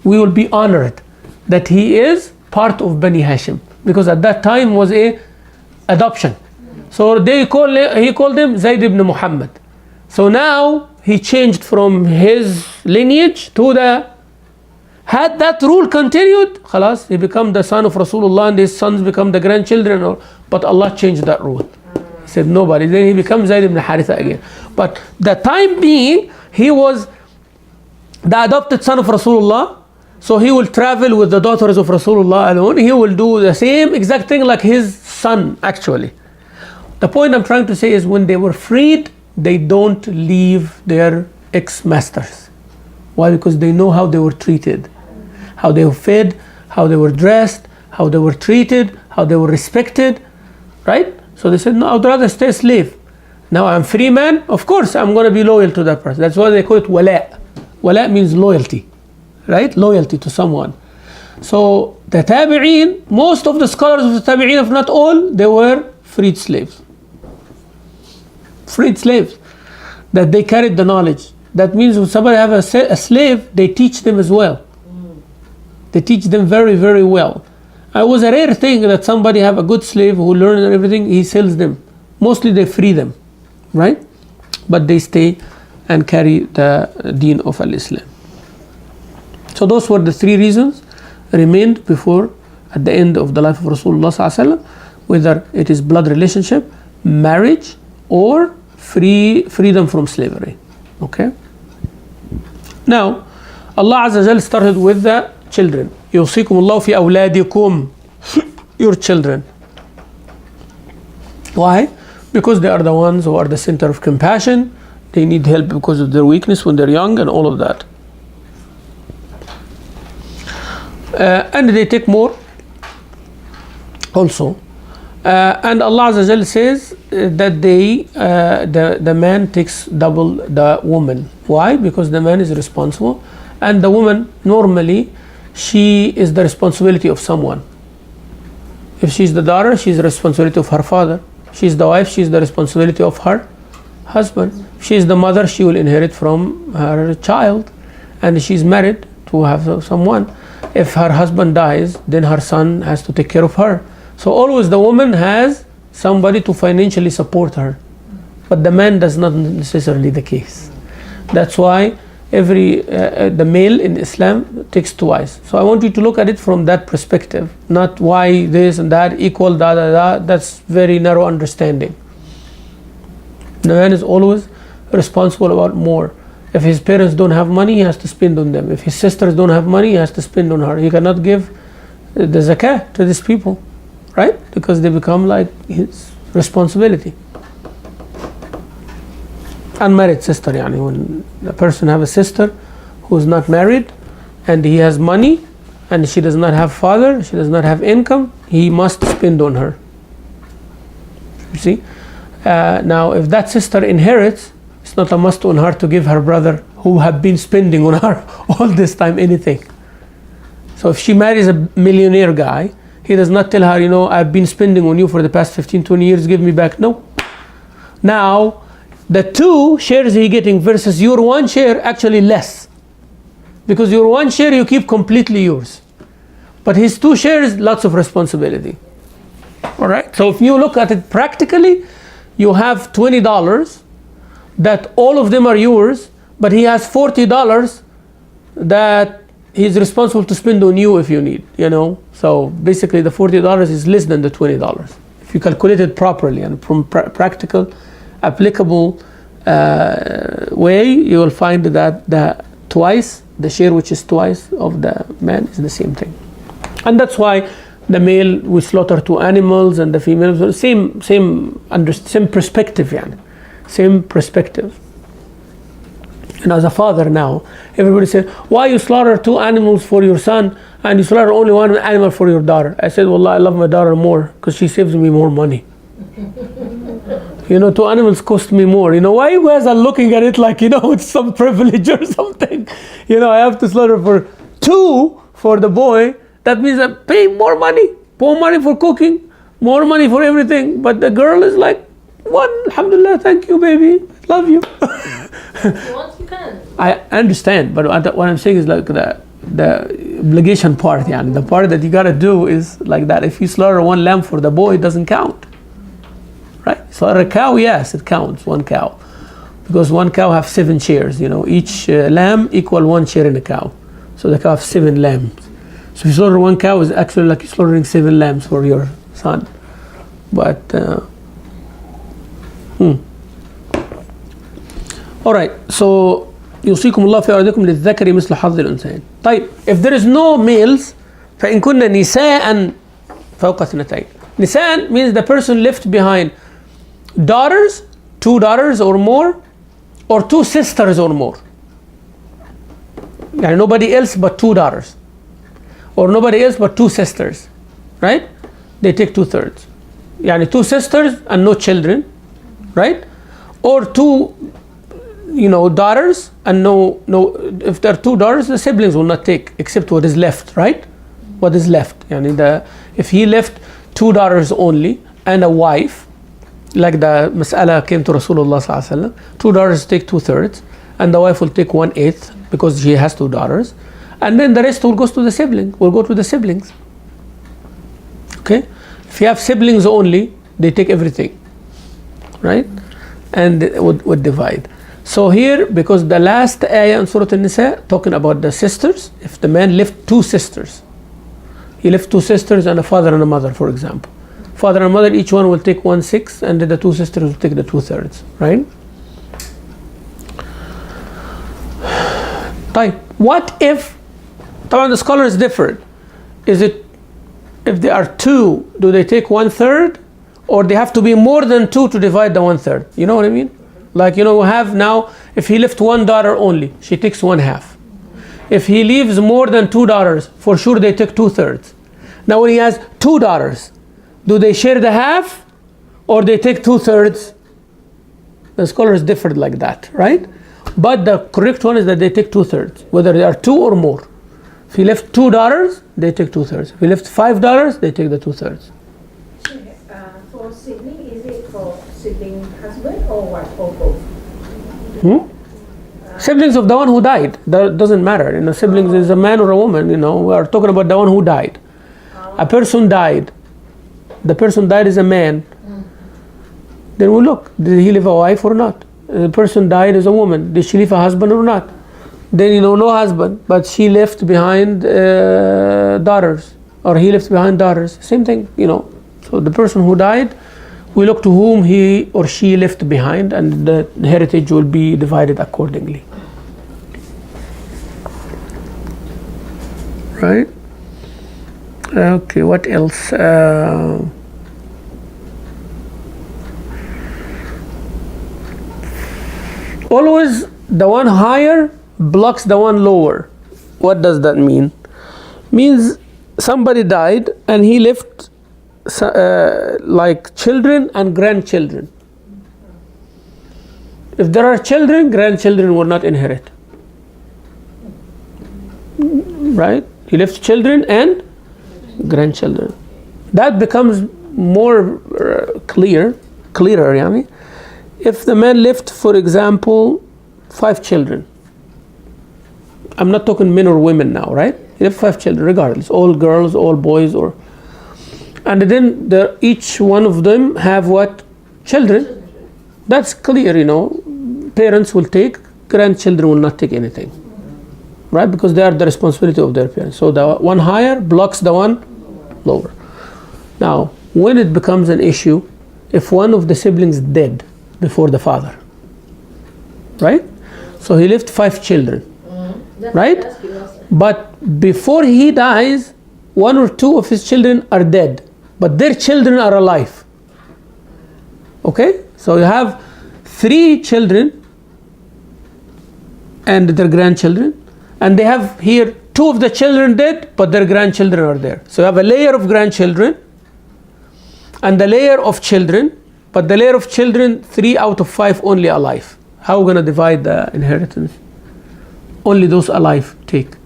Speaker 1: We will be honored that he is part of Bani Hashim, because at that time was a adoption. So he called him Zayd ibn Muhammad. So now he changed from his lineage to had that rule continued, khalas, he become the son of Rasulullah and his sons become the grandchildren. But Allah changed that rule. He said nobody. Then he becomes Zayd ibn Haritha again. But the time being, he was the adopted son of Rasulullah, So he will travel with the daughters of Rasulullah alone. He will do the same exact thing like his son actually. The point I'm trying to say is when they were freed, they don't leave their ex-masters. Why? Because they know how they were treated, how they were fed, how they were dressed, how they were treated, how they were respected, right? So they said, no, I'd rather stay a slave. Now I'm free man, of course I'm going to be loyal to that person. That's why they call it wala'. Wala' means loyalty, right? Loyalty to someone. So the tabi'een, most of the scholars of the tabi'een, if not all, they were freed slaves. Freed slaves. That they carried the knowledge. That means when somebody have a slave, they teach them as well. They teach them very, very well. It was a rare thing that somebody have a good slave who learns and everything, he sells them. Mostly they free them, right? But they stay and carry the deen of al-Islam. So those were the three reasons remained before at the end of the life of Rasulullah sallallahu alaihi wasallam, whether it is blood relationship, marriage, or freedom from slavery. Okay. Now, Allah Azza wa Jal started with the children. يوصيكم الله في أولادكم, your children. Why? Because they are the ones who are the center of compassion. They need help because of their weakness when they're young and all of that. And they take more also. And Allah Azza wa Jal says that the man takes double the woman. Why? Because the man is responsible, and the woman normally she is the responsibility of someone. If she's the daughter, she's the responsibility of her father. She's the wife, she's the responsibility of her husband. If she's the mother, she will inherit from her child, and she's married to have someone. If her husband dies, then her son has to take care of her. So always the woman has somebody to financially support her, but the man does not necessarily the case. That's why the male in Islam takes twice. So I want you to look at it from that perspective, not why this and that equal da. That's very narrow understanding. The man is always responsible about more. If his parents don't have money, he has to spend on them. If his sisters don't have money, he has to spend on her. He cannot give the zakah to these people, right? Because they become like his responsibility. Unmarried sister, yani when a person have a sister who is not married and he has money and she does not have father, she does not have income, he must spend on her. You see? Now if that sister inherits, it's not a must on her to give her brother who have been spending on her all this time anything. So if she marries a millionaire guy, he does not tell her, I've been spending on you for the past 15-20 years, give me back. No. Now the 2 shares he getting versus your 1 share actually less, because your 1 share you keep completely yours, but his 2 shares lots of responsibility. All right, so if you look at it practically, you have $20 that all of them are yours, but he has $40 that he's responsible to spend on you if you need, so basically the $40 is less than the $20 if you calculate it properly, and from practical applicable way, you will find that the share which is twice of the man is the same thing. And that's why the male will slaughter 2 animals and the female same perspective, same perspective. And as a father now, everybody says, why you slaughter 2 animals for your son and you slaughter only 1 animal for your daughter? I said, Wallah, I love my daughter more because she saves me more money. 2 animals cost me more. Why you guys are looking at it like, it's some privilege or something? I have to slaughter for 2 for the boy. That means I pay more money for cooking, more money for everything. But the girl is like, 1, alhamdulillah, thank you, baby, love you.
Speaker 2: If you want, you can.
Speaker 1: I understand, but what I'm saying is like the obligation part, the part that you gotta do is like that. If you slaughter 1 lamb for the boy, it doesn't count. Right? Slaughter a cow, yes, it counts, 1 cow. Because 1 cow have 7 shares, each lamb equal 1 share in a cow. So the cow have 7 lambs. So if you slaughter 1 cow, is actually like slaughtering 7 lambs for your son. But, Alright, so يوصيكم الله في أولادكم للذكر مثل حظ الأنثيين. طيب, if there is no males فإن كن نساء فوق اثنتين. نساء means the person left behind daughters, 2 daughters or more, or 2 sisters or more. يعني nobody else but 2 daughters, or nobody else but 2 sisters, right? They take 2/3. يعني 2 sisters and no children, right? Or 2 daughters and no if there are 2 daughters, the siblings will not take except what is left, right? What is left, يعني if he left 2 daughters only and a wife, like the mas'ala came to Rasulullah sallallahu alaihi wasallam, 2 daughters take 2/3 and the wife will take 1/8 because she has 2 daughters, and then the rest will go to the siblings. Okay, if you have siblings only, they take everything, right? And would divide. So here, because the last ayah in Surah Nisa talking about the sisters, if the man left 2 sisters, he left 2 sisters and a father and a mother, for example. Father and mother, each one will take 1/6, and then the 2 sisters will take the 2/3, right? طيب, what if, طبعا the scholars differed. Is it, if there are 2, do they take 1/3, or they have to be more than 2 to divide the 1/3? You know what I mean? Like, we have now, if he left 1 daughter only, she takes 1/2. If he leaves more than 2 daughters, for sure they take 2/3. Now when he has 2 daughters, do they share the half, or they take 2/3? The scholars differed like that, right? But the correct one is that they take 2/3, whether they are 2 or more. If he left 2 daughters, they take 2/3. If he left 5 daughters, they take the 2/3.
Speaker 3: For sibling, is it for sibling husband or wife or both?
Speaker 1: Siblings of the one who died. That doesn't matter. Siblings is a man or a woman. We are talking about the one who died. A person died. The person died is a man. Then we look, did he leave a wife or not? The person died as a woman. Did she leave a husband or not? Then no husband, but she left behind daughters, or he left behind daughters. Same thing, So the person who died, we look to whom he or she left behind, and the heritage will be divided accordingly. Right? Okay, what else? Always the one higher blocks the one lower. What does that mean? Means somebody died and he left like children and grandchildren. If there are children, grandchildren will not inherit. Right? He left children and grandchildren. That becomes more clearer, yani. If the man left, for example, 5 children. I'm not talking men or women now, right? He left 5 children, regardless, all girls, all boys, and then each one of them have what? Children. That's clear, Parents will take, grandchildren will not take anything, right? Because they are the responsibility of their parents. So the one higher blocks the one lower. Now, when it becomes an issue, if one of the siblings dead before the father, right? So he left 5 children, right? But before he dies, 1 or 2 of his children are dead, but their children are alive. Okay? So you have 3 children and their grandchildren, and they have here 2 of the children dead, but their grandchildren are there. So you have a layer of grandchildren and the layer of children, but the layer of children, 3 out of 5 only alive. How are we going to divide the inheritance? Only those alive take.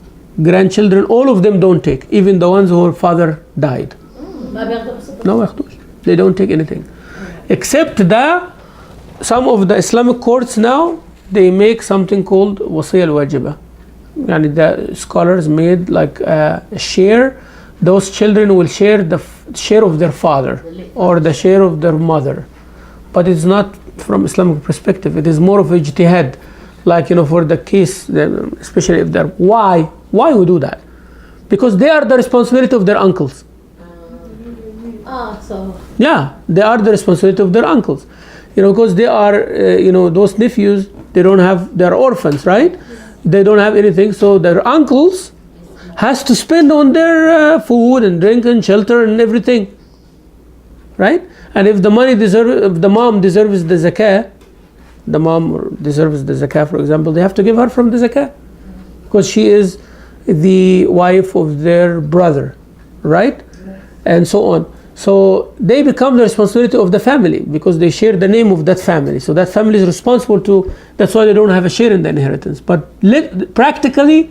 Speaker 1: Grandchildren, all of them don't take, even the ones whose father died. No, they don't take anything. Except some of the Islamic courts now, they make something called wasiyya al-wajiba. And the scholars made like a share. Those children will share the share of their father or the share of their mother. But it's not from Islamic perspective. It is more of ijtihad. Like, for the case, especially if they're, why we do that? Because they are the responsibility of their uncles. Yeah, they are the responsibility of their uncles. Because they are, those nephews, they're orphans, right? They don't have anything, so their uncles has to spend on their food and drink and shelter and everything, right? And if the mom deserves the zakah, for example, they have to give her from the zakah, because she is the wife of their brother, right? And so on. So they become the responsibility of the family, because they share the name of that family. So that family is responsible to, that's why they don't have a share in the inheritance. But practically,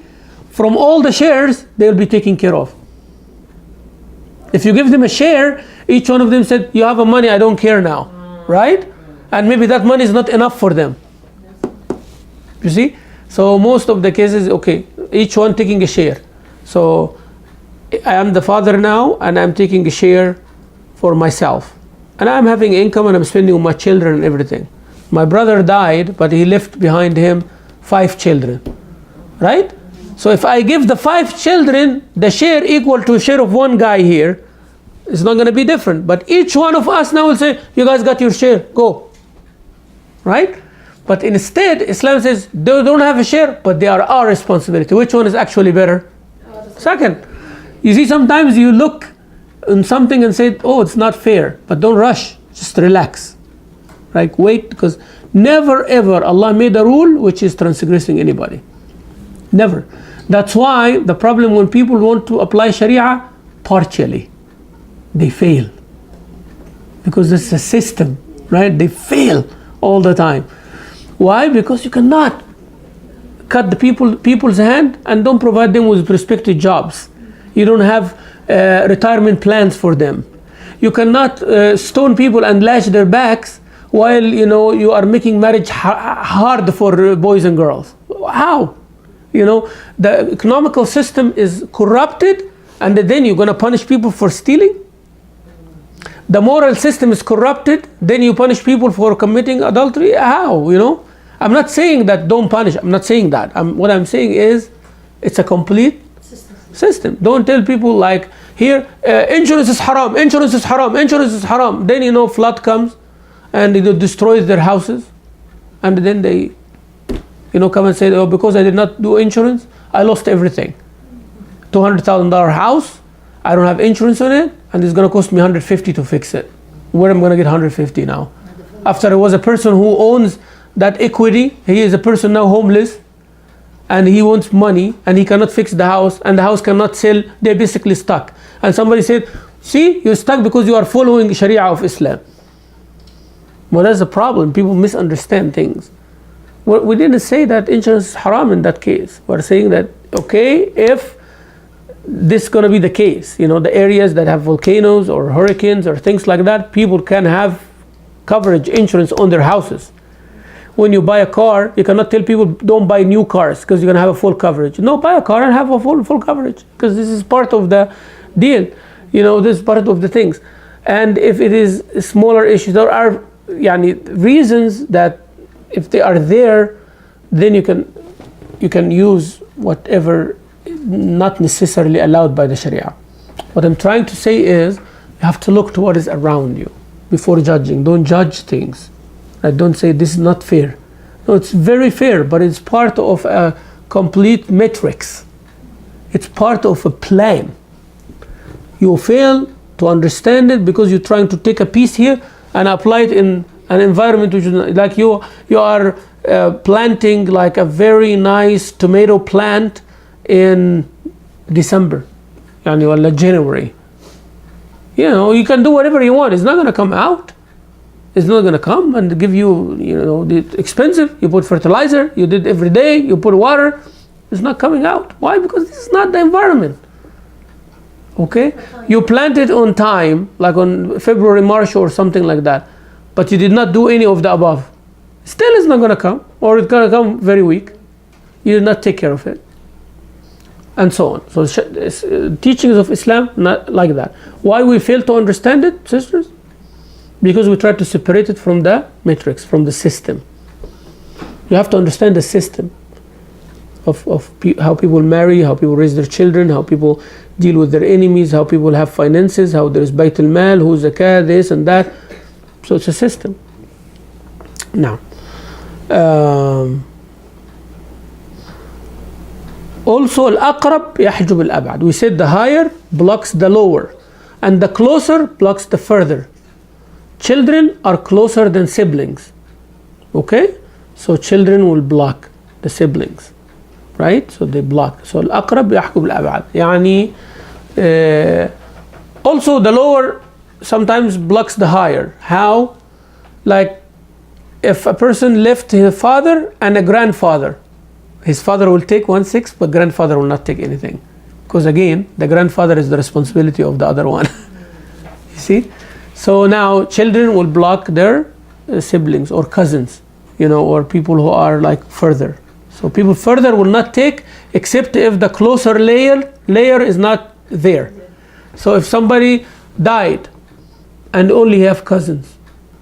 Speaker 1: from all the shares, they'll be taken care of. If you give them a share, each one of them said, you have a money, I don't care now, right? And maybe that money is not enough for them. You see? So most of the cases, okay, each one taking a share. So I am the father now, and I'm taking a share for myself. And I'm having income, and I'm spending on my children and everything. My brother died, but he left behind him 5 children, right? So if I give the 5 children the share equal to a share of one guy here, it's not going to be different. But each one of us now will say, you guys got your share, go. Right? But instead, Islam says, they don't have a share, but they are our responsibility. Which one is actually better? Second. You see, sometimes you look on something and say, oh, it's not fair. But don't rush. Just relax. Right? Wait, because never ever Allah made a rule which is transgressing anybody. Never. That's why the problem when people want to apply Sharia partially, they fail. Because it's a system, right? They fail all the time. Why? Because you cannot cut the people's hand and don't provide them with prospective jobs. You don't have retirement plans for them. You cannot stone people and lash their backs while you are making marriage hard for boys and girls. How? The economical system is corrupted, and then you're going to punish people for stealing. The moral system is corrupted, then you punish people for committing adultery. How? I'm not saying that don't punish. I'm not saying that. What I'm saying is it's a complete system. Don't tell people like, here, insurance is haram, insurance is haram, insurance is haram. Then flood comes and it destroys their houses, and then they come and say, oh, because I did not do insurance, I lost everything. $200,000 house, I don't have insurance on it, and it's going to cost me $150 to fix it. Where am I going to get $150 now? After it was a person who owns that equity, he is a person now homeless, and he wants money, and he cannot fix the house, and the house cannot sell. They're basically stuck. And somebody said, see, you're stuck because you are following Sharia of Islam. Well, that's the problem. People misunderstand things. Well, we didn't say that insurance is haram in that case. We're saying that, okay, if this is going to be the case, the areas that have volcanoes or hurricanes or things like that, people can have coverage insurance on their houses. When you buy a car, you cannot tell people don't buy new cars because you're going to have a full coverage. No, buy a car and have a full coverage, because this is part of the deal. This is part of the things. And if it is smaller issues, there are reasons that if they are there, then you can use whatever not necessarily allowed by the Sharia. What I'm trying to say is, you have to look to what is around you before judging. Don't judge things. Don't say this is not fair. No, it's very fair, but it's part of a complete matrix. It's part of a plan. You fail to understand it because you're trying to take a piece here and apply it in an environment which is like you are planting like a very nice tomato plant in December, or January. You can do whatever you want. It's not going to come out. It's not going to come and give you, expensive. You put fertilizer, you did every day, you put water. It's not coming out. Why? Because this is not the environment. Okay? You planted on time, like on February, March or something like that, but you did not do any of the above. Still it's not going to come, or it's going to come very weak. You did not take care of it. And so on. So teachings of Islam, not like that. Why we fail to understand it, sisters? Because we try to separate it from the matrix, from the system. You have to understand the system of how people marry, how people raise their children, how people deal with their enemies, how people have finances, how there is Bayt al-Mal, who's zakah, this and that. So it's a system. Now, Also الأقرب يحجب الأبعد. We said the higher blocks the lower and the closer blocks the further. Children are closer than siblings. Okay? So children will block the siblings. Right? So they block. So الأقرب يحجب الأبعد. يعني also the lower sometimes blocks the higher. How? Like if a person left his father and a grandfather, his father will take 1/6, but grandfather will not take anything. Because again, the grandfather is the responsibility of the other one. You see? So now children will block their siblings or cousins, or people who are like further. So people further will not take except if the closer layer is not there. So if somebody died and only have cousins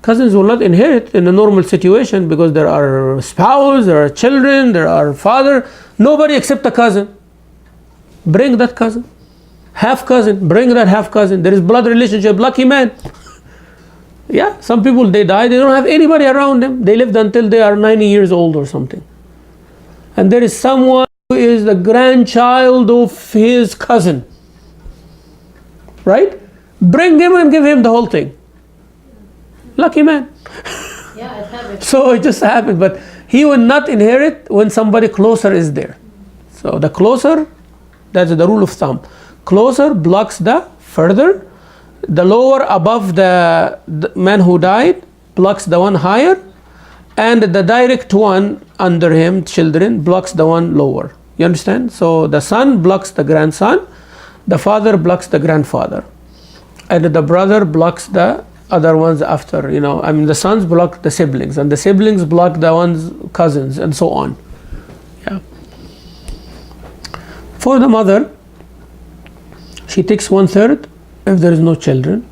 Speaker 1: will not inherit in a normal situation because there are spouse, there are children, there are father, nobody except a cousin. Bring that cousin. Half cousin, bring that half cousin. There is blood relationship, lucky man. Yeah, some people they die, they don't have anybody around them. They lived until they are 90 years old or something. And there is someone who is the grandchild of his cousin. Right? Bring him and give him the whole thing. Lucky man.
Speaker 2: Yeah, it happened.
Speaker 1: So it just happened, but he will not inherit when somebody closer is there. So the closer, that's the rule of thumb. Closer blocks the further. The lower above the man who died blocks the one higher, and the direct one under him, children, blocks the one lower. You understand? So the son blocks the grandson, the father blocks the grandfather, and the brother blocks the other ones after, the sons block the siblings, and the siblings block the ones cousins, and so on. Yeah. For the mother, she takes 1/3 if there is no children.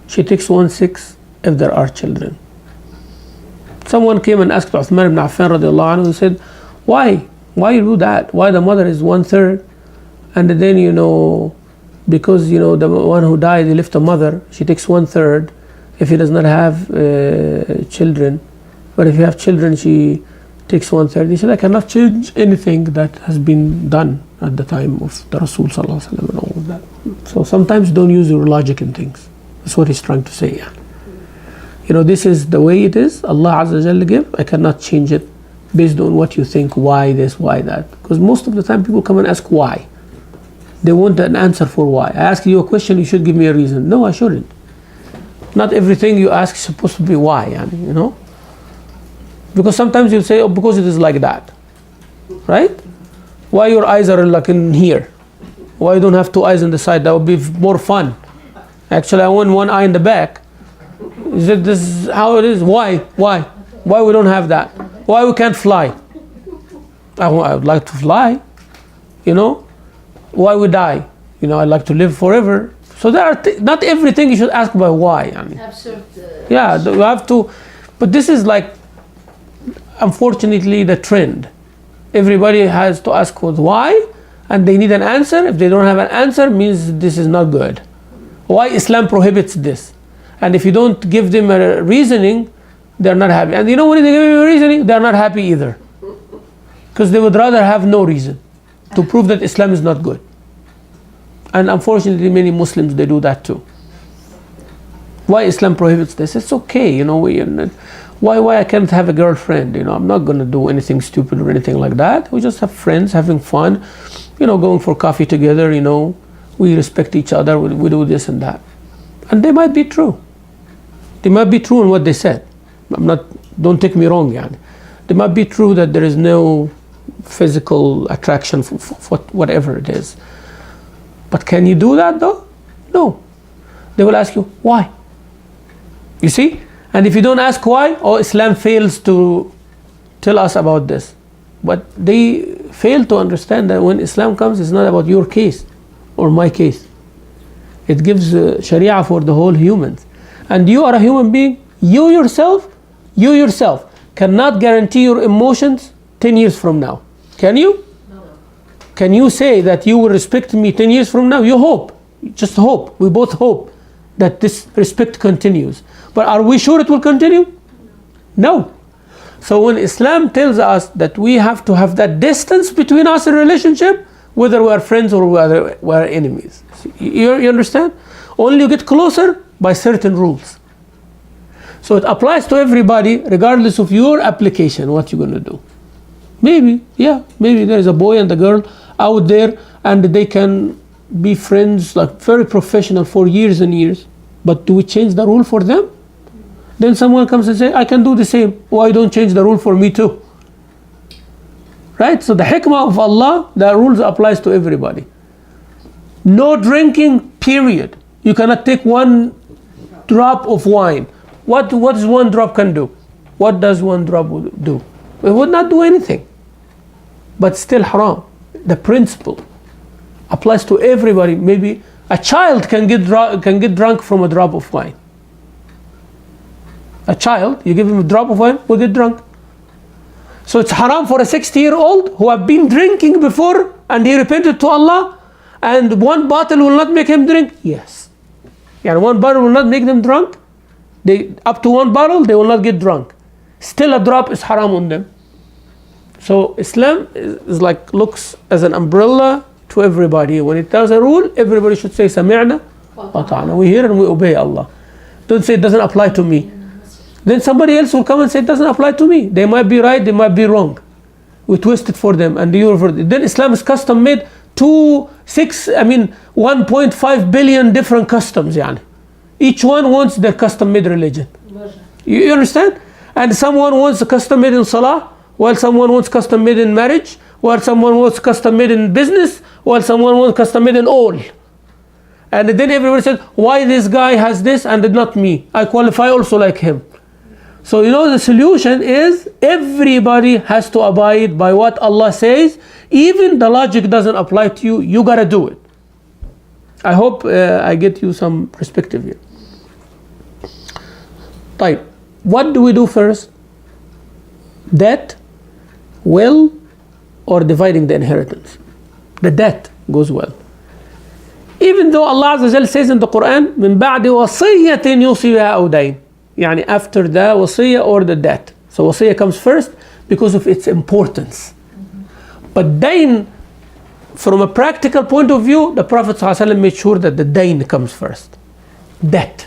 Speaker 1: She takes 1/6 if there are children. Someone came and asked Uthman ibn Affan radiallahu anhu, and said, why you do that? Why the mother is 1/3, and then because the one who died, he left a mother, she takes 1/3 if he does not have children, but if you have children, she takes 1/3. He said, I cannot change anything that has been done at the time of the Rasul sallallahu alaihi wasallam and all of that. So sometimes don't use your logic in things. That's what he's trying to say. Yeah. This is the way it is. Allah Azza wa Jalla give. I cannot change it based on what you think. Why this? Why that? Because most of the time people come and ask why. They want an answer for why. I ask you a question, you should give me a reason. No, I shouldn't. Not everything you ask is supposed to be why, because sometimes you'll say, because it is like that, right? Why your eyes are like in here? Why you don't have 2 eyes on the side? That would be more fun. Actually, I want 1 eye in the back. Is it this how it is? Why we don't have that? Why we can't fly? I would like to fly. Why we die? I'd like to live forever. So there are not everything you should ask about why.
Speaker 2: Absurd.
Speaker 1: Yeah, you have to. But this is like, unfortunately, the trend. Everybody has to ask why, and they need an answer. If they don't have an answer, means this is not good. Why Islam prohibits this? And if you don't give them a reasoning, they're not happy. And when they give you a reasoning, they're not happy either, because they would rather have no reason to prove that Islam is not good. And unfortunately, many Muslims, they do that too. Why Islam prohibits this? It's okay, why I can't have a girlfriend? I'm not going to do anything stupid or anything like that. We just have friends having fun, going for coffee together. We respect each other. We do this and that, and they might be true. They might be true in what they said. Don't take me wrong, They might be true that there is no physical attraction for whatever it is. But can you do that though? No. They will ask you, why? You see? And if you don't ask why, Islam fails to tell us about this. But they fail to understand that when Islam comes, it's not about your case or my case. It gives Sharia for the whole humans. And you are a human being. You yourself cannot guarantee your emotions 10 years from now. Can you? Can you say that you will respect me 10 years from now? You hope. Just hope. We both hope that this respect continues. But are we sure it will continue? No. So when Islam tells us that we have to have that distance between us in relationship, whether we are friends or whether we are enemies. You understand? Only you get closer by certain rules. So it applies to everybody regardless of your application, what you're going to do. Maybe there is a boy and a girl out there and they can be friends, like very professional for years and years. But do we change the rule for them? Then someone comes and says, I can do the same. Why don't change the rule for me too? Right? So the hikmah of Allah, the rules applies to everybody. No drinking, period. You cannot take one drop of wine. What does one drop can do? What does one drop do? It would not do anything. But still haram. The principle applies to everybody. Maybe a child can get drunk from a drop of wine. A child, you give him a drop of wine, will get drunk. So it's haram for a 60-year-old who have been drinking before and he repented to Allah, and one bottle will not make him drink? Yes. And one bottle will not make them drunk? Up to one bottle, they will not get drunk. Still a drop is haram on them. So Islam is like, looks as an umbrella to everybody. When it tells a rule, everybody should say, Sami'na wa ta'ana. We hear and we obey Allah. Don't say it doesn't apply to me. Then somebody else will come and say it doesn't apply to me. They might be right, they might be wrong. We twist it for them and then Islam is custom made 1.5 billion different customs. Yani. Each one wants their custom made religion. You understand? And someone wants a custom made in salah, while someone wants custom made in marriage, while someone wants custom made in business, while someone wants custom made in all. And then everybody says, why this guy has this and not me? I qualify also like him. So the solution is everybody has to abide by what Allah says. Even the logic doesn't apply to you, you gotta do it. I hope I get you some perspective here. Right. What do we do first? Debt, will, or dividing the inheritance? The debt goes well. Even though Allah Azza wa Jal says in the Quran, من بعد وصية يوصي بها أو دين. يعني after the wasiyah or the debt. So wasiyah comes first because of its importance. But dain, from a practical point of view, the Prophet ﷺ made sure that the dain comes first. Debt.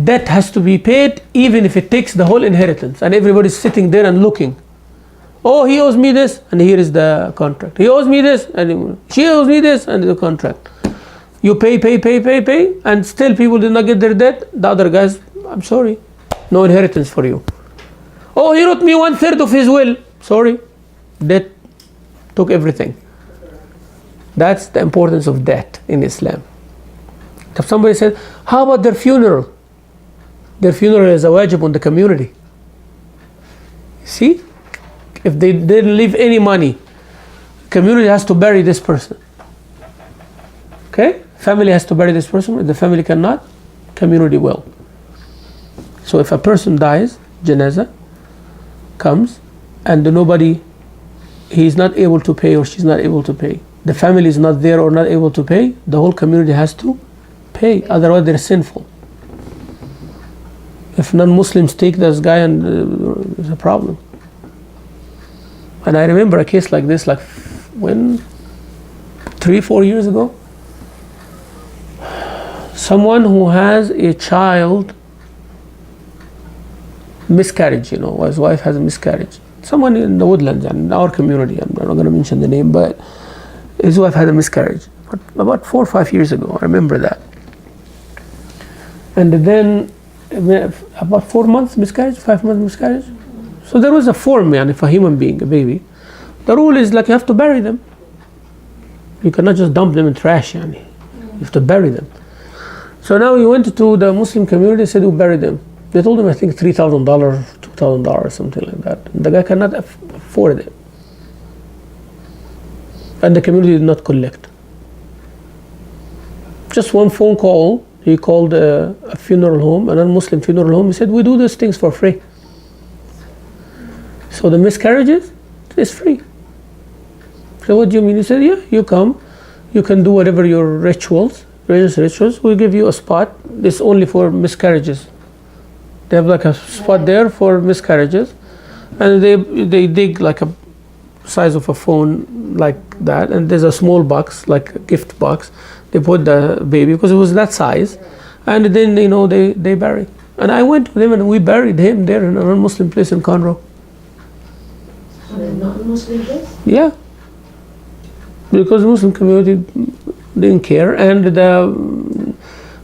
Speaker 1: Debt has to be paid even if it takes the whole inheritance. And everybody's sitting there and looking. Oh, he owes me this, and here is the contract. He owes me this, and she owes me this, and the contract. You pay, and still people did not get their debt. The other guys, I'm sorry, no inheritance for you. Oh, he wrote me 1/3 of his will. Sorry, debt took everything. That's the importance of debt in Islam. If somebody said, how about their funeral? Their funeral is a wajib on the community. See? If they didn't leave any money, community has to bury this person. Okay? Family has to bury this person. If the family cannot, community will. So if a person dies, janazah comes, and he is not able to pay or she's not able to pay, the family is not there or not able to pay, the whole community has to pay, otherwise they're sinful. If non-Muslims take this guy, and there's a problem. And I remember a case like this, like when 3-4 years ago, someone who has a child miscarriage, his wife has a miscarriage. Someone in the woodlands, in our community, I'm not going to mention the name, but his wife had a miscarriage about 4 or 5 years ago. I remember that. And then about 4 months miscarriage, 5 months miscarriage. So there was a form, for a human being, a baby. The rule is like you have to bury them. You cannot just dump them in trash. You have to bury them. So now we went to the Muslim community, said we'll bury them. They told him, I think $3,000, $2,000, something like that. And the guy cannot afford it. And the community did not collect. Just one phone call, he called a funeral home, a non-Muslim funeral home. He said, we do these things for free. So the miscarriages is free. So what do you mean? He said, yeah, you come, you can do whatever your religious rituals. We'll give you a spot. This only for miscarriages. They have like a spot there for miscarriages. and they dig like a size of a phone like that, and there's a small box like a gift box. They put the baby because it was that size, and then they bury. And I went with him and we buried him there in a non-Muslim place in Conroe.
Speaker 2: Not Muslim place?
Speaker 1: Yeah, because the Muslim community didn't care, and the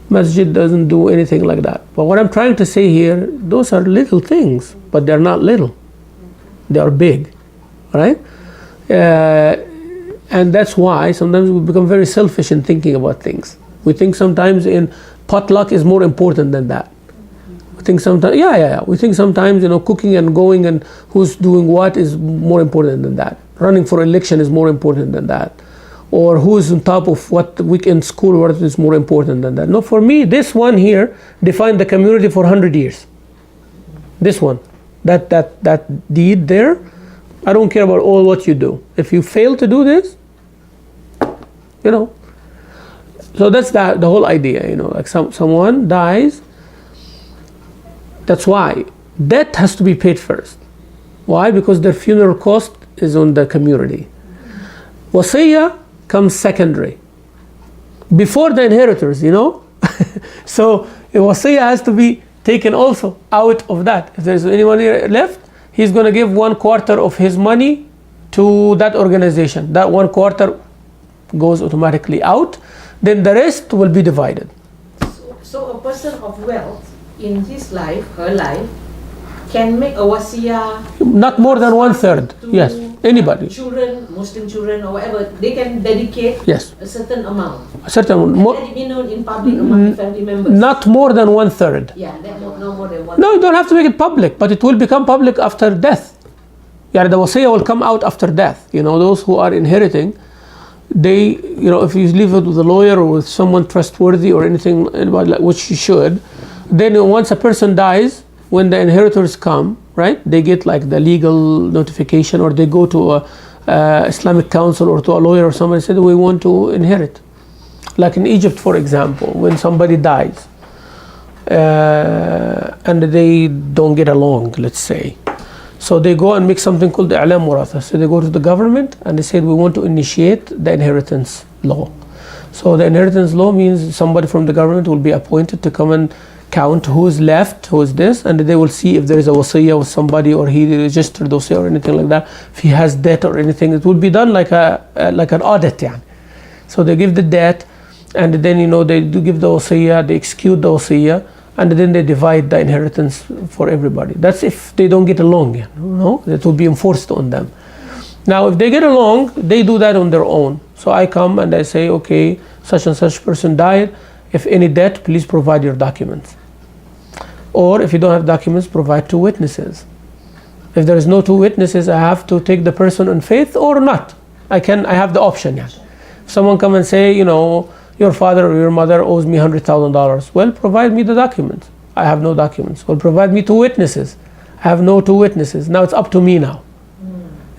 Speaker 1: masjid doesn't do anything like that. But what I'm trying to say here, those are little things, but they're not little. They are big, right? And that's why sometimes we become very selfish in thinking about things. We think sometimes in potluck is more important than that. We think sometimes, we think sometimes cooking and going and who's doing what is more important than that. Running for election is more important than that. Or who's on top of what weekend school work is more important than that. No, for me, this one here defined the community for 100 years. This one, that deed there, I don't care about all what you do. If you fail to do this, so that's the whole idea, like someone dies. That's why debt has to be paid first. Why? Because their funeral cost is on the community. Wasiyah comes secondary, before the inheritors, So wasiyah has to be taken also out of that. If there's any money left, he's going to give 1/4 of his money to that organization. That 1/4 goes automatically out. Then the rest will be divided.
Speaker 2: So a person of wealth in his life, her life, can make a wasiyah.
Speaker 1: Not more than 1/3. Yes, anybody.
Speaker 2: Children, Muslim children or whatever, they can dedicate
Speaker 1: Yes.
Speaker 2: a certain amount.
Speaker 1: A certain
Speaker 2: Let it be known in public among the family members.
Speaker 1: Not more than 1/3.
Speaker 2: Yeah, no more than one.
Speaker 1: No, you don't have to make it public, but it will become public after death. Yeah, the wasiyah will come out after death. Those who are inheriting, they, if you leave it with a lawyer or with someone trustworthy or anything, which you should, then once a person dies, when the inheritors come, right, they get like the legal notification, or they go to a Islamic council or to a lawyer or somebody said, we want to inherit. Like in Egypt, for example, when somebody dies and they don't get along, let's say, so they go and make something called the i'lam waratha. So they go to the government and they said, we want to initiate the inheritance law. So the inheritance law means somebody from the government will be appointed to come and count who's left, who's this, and they will see if there is a wasiyah with somebody, or he registered wasiyah or anything like that. If he has debt or anything, it will be done like an audit. Yani. So they give the debt, and then they do give the wasiyah, they execute the wasiyah, and then they divide the inheritance for everybody. That's if they don't get along, it will be enforced on them. Now if they get along, they do that on their own. So I come and I say, okay, such and such person died, if any debt, please provide your documents. Or if you don't have documents, provide 2 witnesses. If there is no 2 witnesses, I have to take the person on faith or not. I have the option. Yeah. If someone come and say, your father or your mother owes me $100,000. Well, provide me the documents. I have no documents. Well, provide me 2 witnesses. I have no 2 witnesses. Now it's up to me now.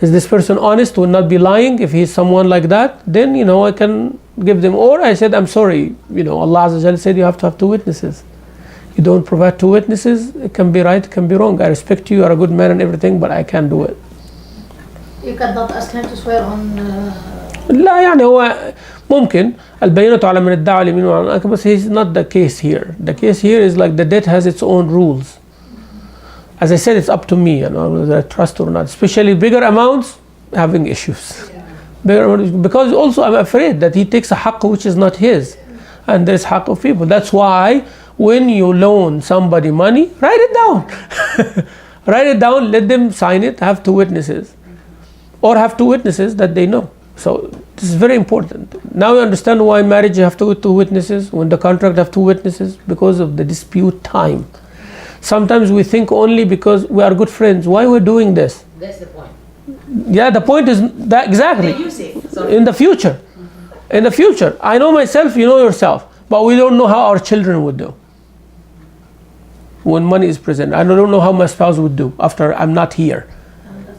Speaker 1: Is this person honest? Will not be lying? If he's someone like that, then I can give them. Or I said, I'm sorry. Allah Azza wa Jalla said you have to have 2 witnesses. You don't provide 2 witnesses, it can be right, it can be wrong. I respect you are a good man and everything, but I can't do it.
Speaker 2: You cannot ask him to swear on.
Speaker 1: لا يعني هو ممكن البينة على من ادعى اليمين وعلى الأنكر, but it's not the case here. The case here is like the debt has its own rules. As I said, it's up to me, whether I trust or not. Especially bigger amounts, having issues. Bigger amounts, because also I'm afraid that he takes a haqq which is not his, and there's haqq of people. That's why when you loan somebody money, write it down. Write it down, let them sign it, have 2 witnesses. Or have 2 witnesses that they know. So this is very important. Now you understand why marriage you have to 2 witnesses, when the contract have 2 witnesses, because of the dispute time. Sometimes we think only because we are good friends, why we're doing this?
Speaker 2: That's the point.
Speaker 1: Yeah, the point is that exactly.
Speaker 2: They use it. Sorry.
Speaker 1: In the future. In the future. I know myself, you know yourself, but we don't know how our children would do when money is present. I don't know how my spouse would do after I'm not here.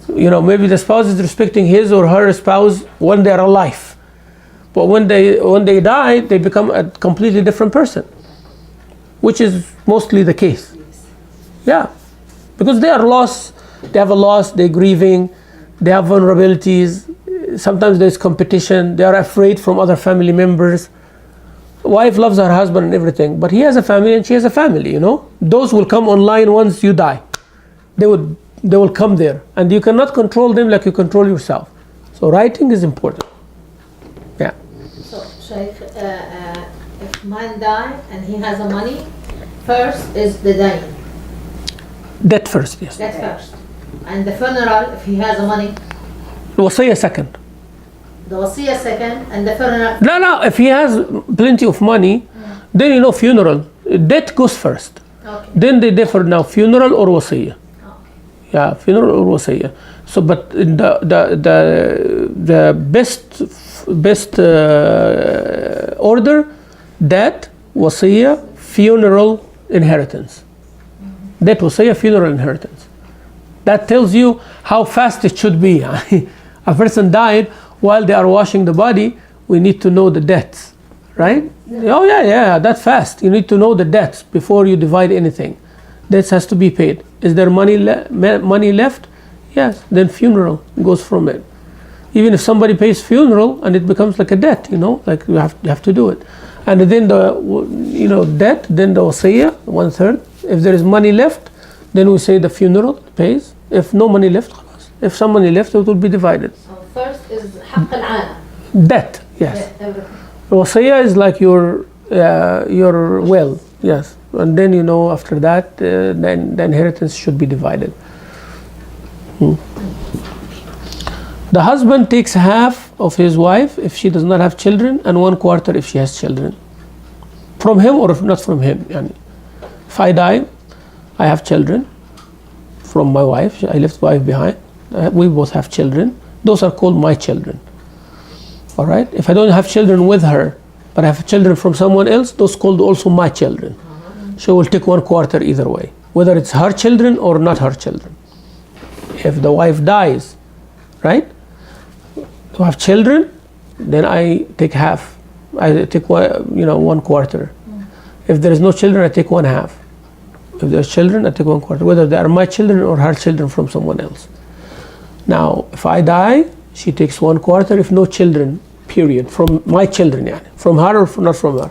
Speaker 1: Maybe the spouse is respecting his or her spouse when they are alive, but when they die, they become a completely different person, which is mostly the case. Yeah, because they are lost they have a loss, they're grieving, they have vulnerabilities, sometimes there's competition, they are afraid from other family members. Wife loves her husband and everything, but he has a family and she has a family, Those will come online once you die. They will come there, and you cannot control them like you control yourself. So writing is important. Yeah.
Speaker 2: So, Sheikh, if man die and he has a money, first is the dying.
Speaker 1: Death first, yes.
Speaker 2: That's first. And the funeral, if he has a money,
Speaker 1: Wasiyah second.
Speaker 2: the wasiyah second, and the funeral.
Speaker 1: No, if he has plenty of money, then funeral. Death goes first.
Speaker 2: Okay.
Speaker 1: Then they differ now, funeral or wasiyah. Yeah, funeral or wasiyah. So, but the best order, that wasiyah, funeral, inheritance. That wasiyah, funeral, inheritance. That tells you how fast it should be. A person died while they are washing the body. We need to know the debts, right? Oh yeah, that's fast. You need to know the debts before you divide anything. Debts has to be paid. Is there money left? Yes. Then funeral goes from it. Even if somebody pays funeral and it becomes like a debt, like you have to do it. And then the debt, then the wasiyah, 1/3. If there is money left, then we say the funeral pays. If no money left, if some money left, it will be divided.
Speaker 2: So first is حق العالم.
Speaker 1: Debt, yes.
Speaker 2: Everything.
Speaker 1: Wasiyah is like your will, yes. And then after that, then the inheritance should be divided. The husband takes half of his wife if she does not have children, and 1/4 if she has children. From him or if not from him. If I die, I have children from my wife. I left wife behind. We both have children. Those are called my children. All right. If I don't have children with her, but I have children from someone else, those called also my children. She will take 1/4 either way, whether it's her children or not her children. If the wife dies, right, to have children, then I take half. I take 1/4. If there is no children, I take 1/2. If there's children, I take 1/4, whether they are my children or her children from someone else. Now, if I die, she takes 1/4. If no children, period, from my children, from her or not from her.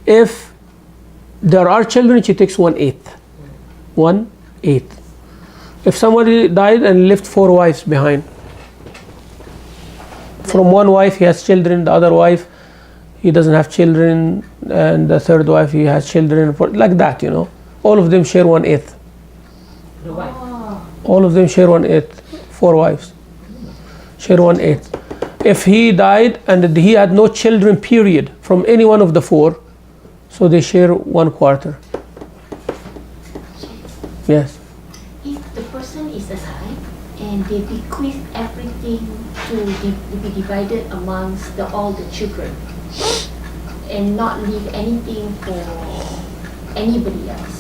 Speaker 1: If there are children, she takes 1/8. 1/8. If somebody died and left 4 wives behind, from one wife he has children, the other wife he doesn't have children, and the third wife he has children, like that, all of them share 1/8.
Speaker 2: The wife.
Speaker 1: All of them share 1/8. 4 wives share 1/8. If he died and he had no children, period, from any one of the 4, so they share 1/4. Yes.
Speaker 4: If the person is alive and they bequeath everything to be divided amongst all the children and not leave anything for anybody else,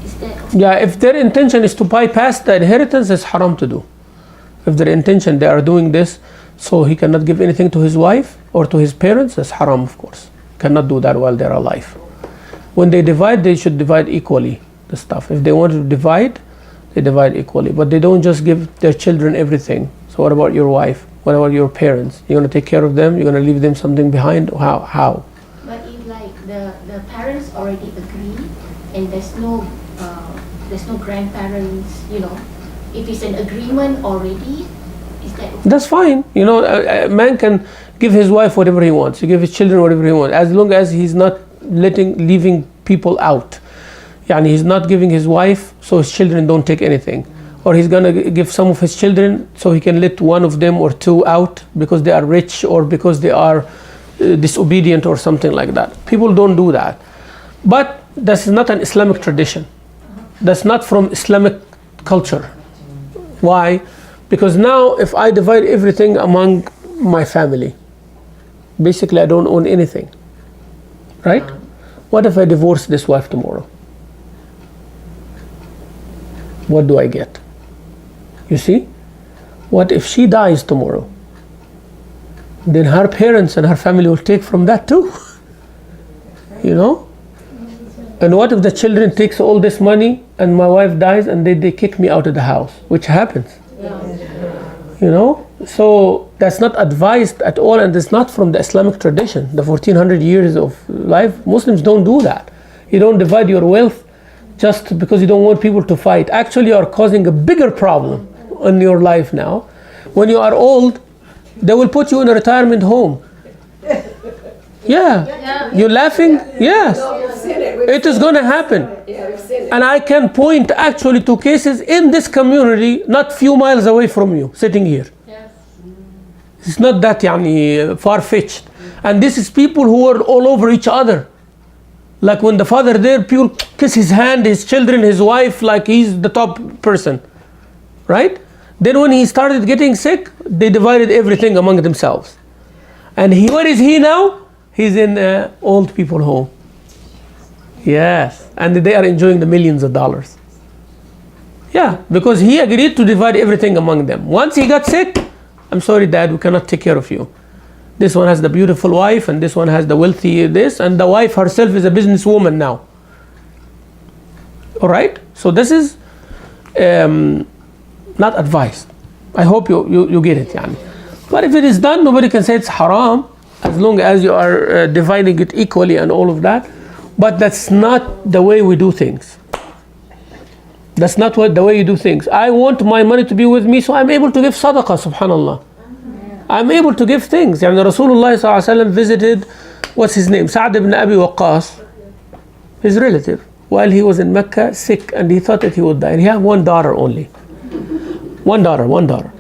Speaker 4: is that okay?
Speaker 1: Yeah, if their intention is to bypass the inheritance, it's haram to do. If their intention, they are doing this so he cannot give anything to his wife or to his parents, that's haram, of course. Cannot do that while they're alive. When they divide, they should divide equally the stuff. If they want to divide, they divide equally. But they don't just give their children everything. So what about your wife? What about your parents? You're going to take care of them? You're going to leave them something behind? How?
Speaker 4: But if like the parents already agree and there's no grandparents, if it's an agreement already, is that okay?
Speaker 1: That's fine. A man can give his wife whatever he wants. He give his children whatever he wants, as long as he's not leaving people out. He's not giving his wife so his children don't take anything, or he's gonna give some of his children so he can let one of them or 2 out because they are rich or because they are disobedient or something like that. People don't do that. But that's not an Islamic tradition. That's not from Islamic culture. Why? Because now if I divide everything among my family, basically I don't own anything, right? What if I divorce this wife tomorrow? What do I get? You see? What if she dies tomorrow? Then her parents and her family will take from that too. And what if the children takes all this money and my wife dies and they kick me out of the house, which happens. You know, so that's not advised at all, and it's not from the Islamic tradition. The 1400 years of life, Muslims don't do that. You don't divide your wealth just because you don't want people to fight. Actually, you are causing a bigger problem in your life now. When you are old, they will put you in a retirement home. Yeah. You're laughing? Yes. It is going to happen. And I can point actually to cases in this community, not few miles away from you, sitting here. It's not that far-fetched. And this is people who are all over each other. Like when the father there, people kiss his hand, his children, his wife, like he's the top person. Right? Then when he started getting sick, they divided everything among themselves. And where is he now? He's in an old people home. Yes. And they are enjoying the millions of dollars. Yeah, because he agreed to divide everything among them. Once he got sick, I'm sorry, Dad, we cannot take care of you. This one has the beautiful wife, and this one has the wealthy this, and the wife herself is a businesswoman now. All right? So this is not advised. I hope you get it. Yani. But if it is done, nobody can say it's haram, as long as you are dividing it equally and all of that. But that's not the way we do things. That's not the way you do things. I want my money to be with me, so I'm able to give sadaqah, subhanallah. I'm able to give things. Yani Rasulullah ﷺ visited, what's his name? Sa'd ibn Abi Waqqas, his relative, while he was in Mecca, sick, and he thought that he would die. And he had one daughter only. One daughter.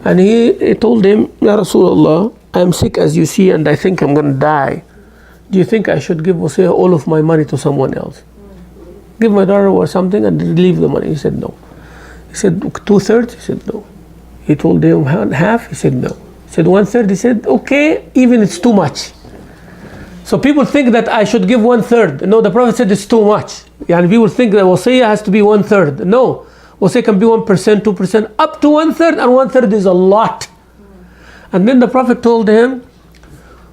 Speaker 1: And he told him, Ya Rasulullah, I'm sick as you see, and I think I'm going to die. Do you think I should give all of my money to someone else? Give my daughter or something and leave the money? He said no. He said 2/3? He said no. He told him half? He said no. He said 1/3? He said okay, even it's too much. So people think that I should give 1/3. No, the Prophet said it's too much. Yani people think that wasiyah has to be 1/3. No, wasiyah can be 1%, 2%, up to 1/3, and 1/3 is a lot. And then the Prophet told him,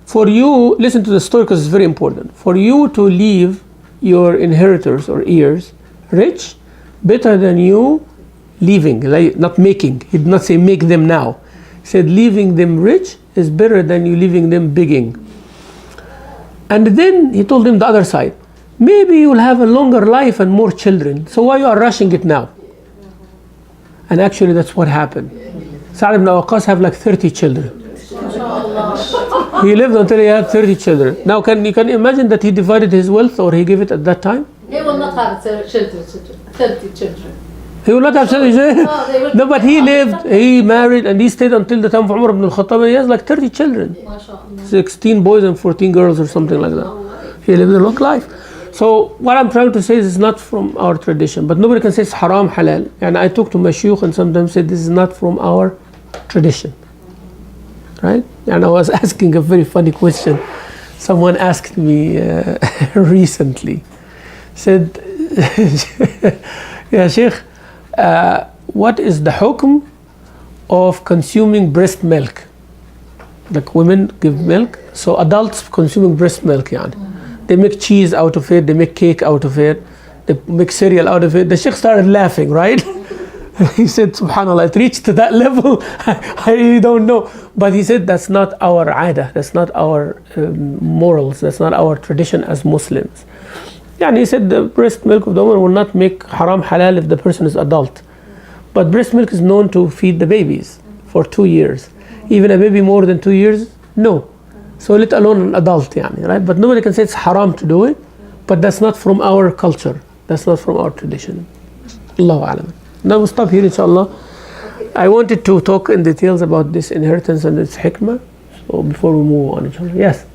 Speaker 1: for you, listen to the story because it's very important. For you to leave your inheritors or heirs rich, better than you leaving, like not making. He did not say make them now. He said leaving them rich is better than you leaving them begging. And then he told him the other side. Maybe you will have a longer life and more children. So why you are rushing it now? And actually that's what happened. Sa'd ibn Waqqas have like 30 children. He lived until he had 30 children. Now you can imagine that he divided his wealth, or he gave it at that time?
Speaker 5: He will not have 30 children.
Speaker 1: He will not have 30 children? No, but he lived, he married, and he stayed until the time of Umar ibn al-Khattab, and he has like 30 children. 16 boys and 14 girls or something like that. He lived a long life. So what I'm trying to say is it's not from our tradition, but nobody can say it's haram, halal. And I talk to my sheikh and sometimes say this is not from our tradition. Right? And I was asking a very funny question. Someone asked me recently, said, yeah, Sheikh, what is the hukm of consuming breast milk? Like women give milk, so adults consuming breast milk, yani. They make cheese out of it, they make cake out of it, they make cereal out of it. The Sheikh started laughing, right? He said, subhanAllah, it reached to that level, I really don't know. But he said, that's not our aada, that's not our morals, that's not our tradition as Muslims. Yeah, and he said the breast milk of the woman will not make haram halal if the person is adult. But breast milk is known to feed the babies for 2 years. Even a baby more than 2 years, no. So let alone an adult, yani, right? But nobody can say it's haram to do it, but that's not from our culture, that's not from our tradition. Allahu A'lam. Now we'll stop here, inshallah. I wanted to talk in details about this inheritance and its hikmah. So before we move on, inshallah. Yes?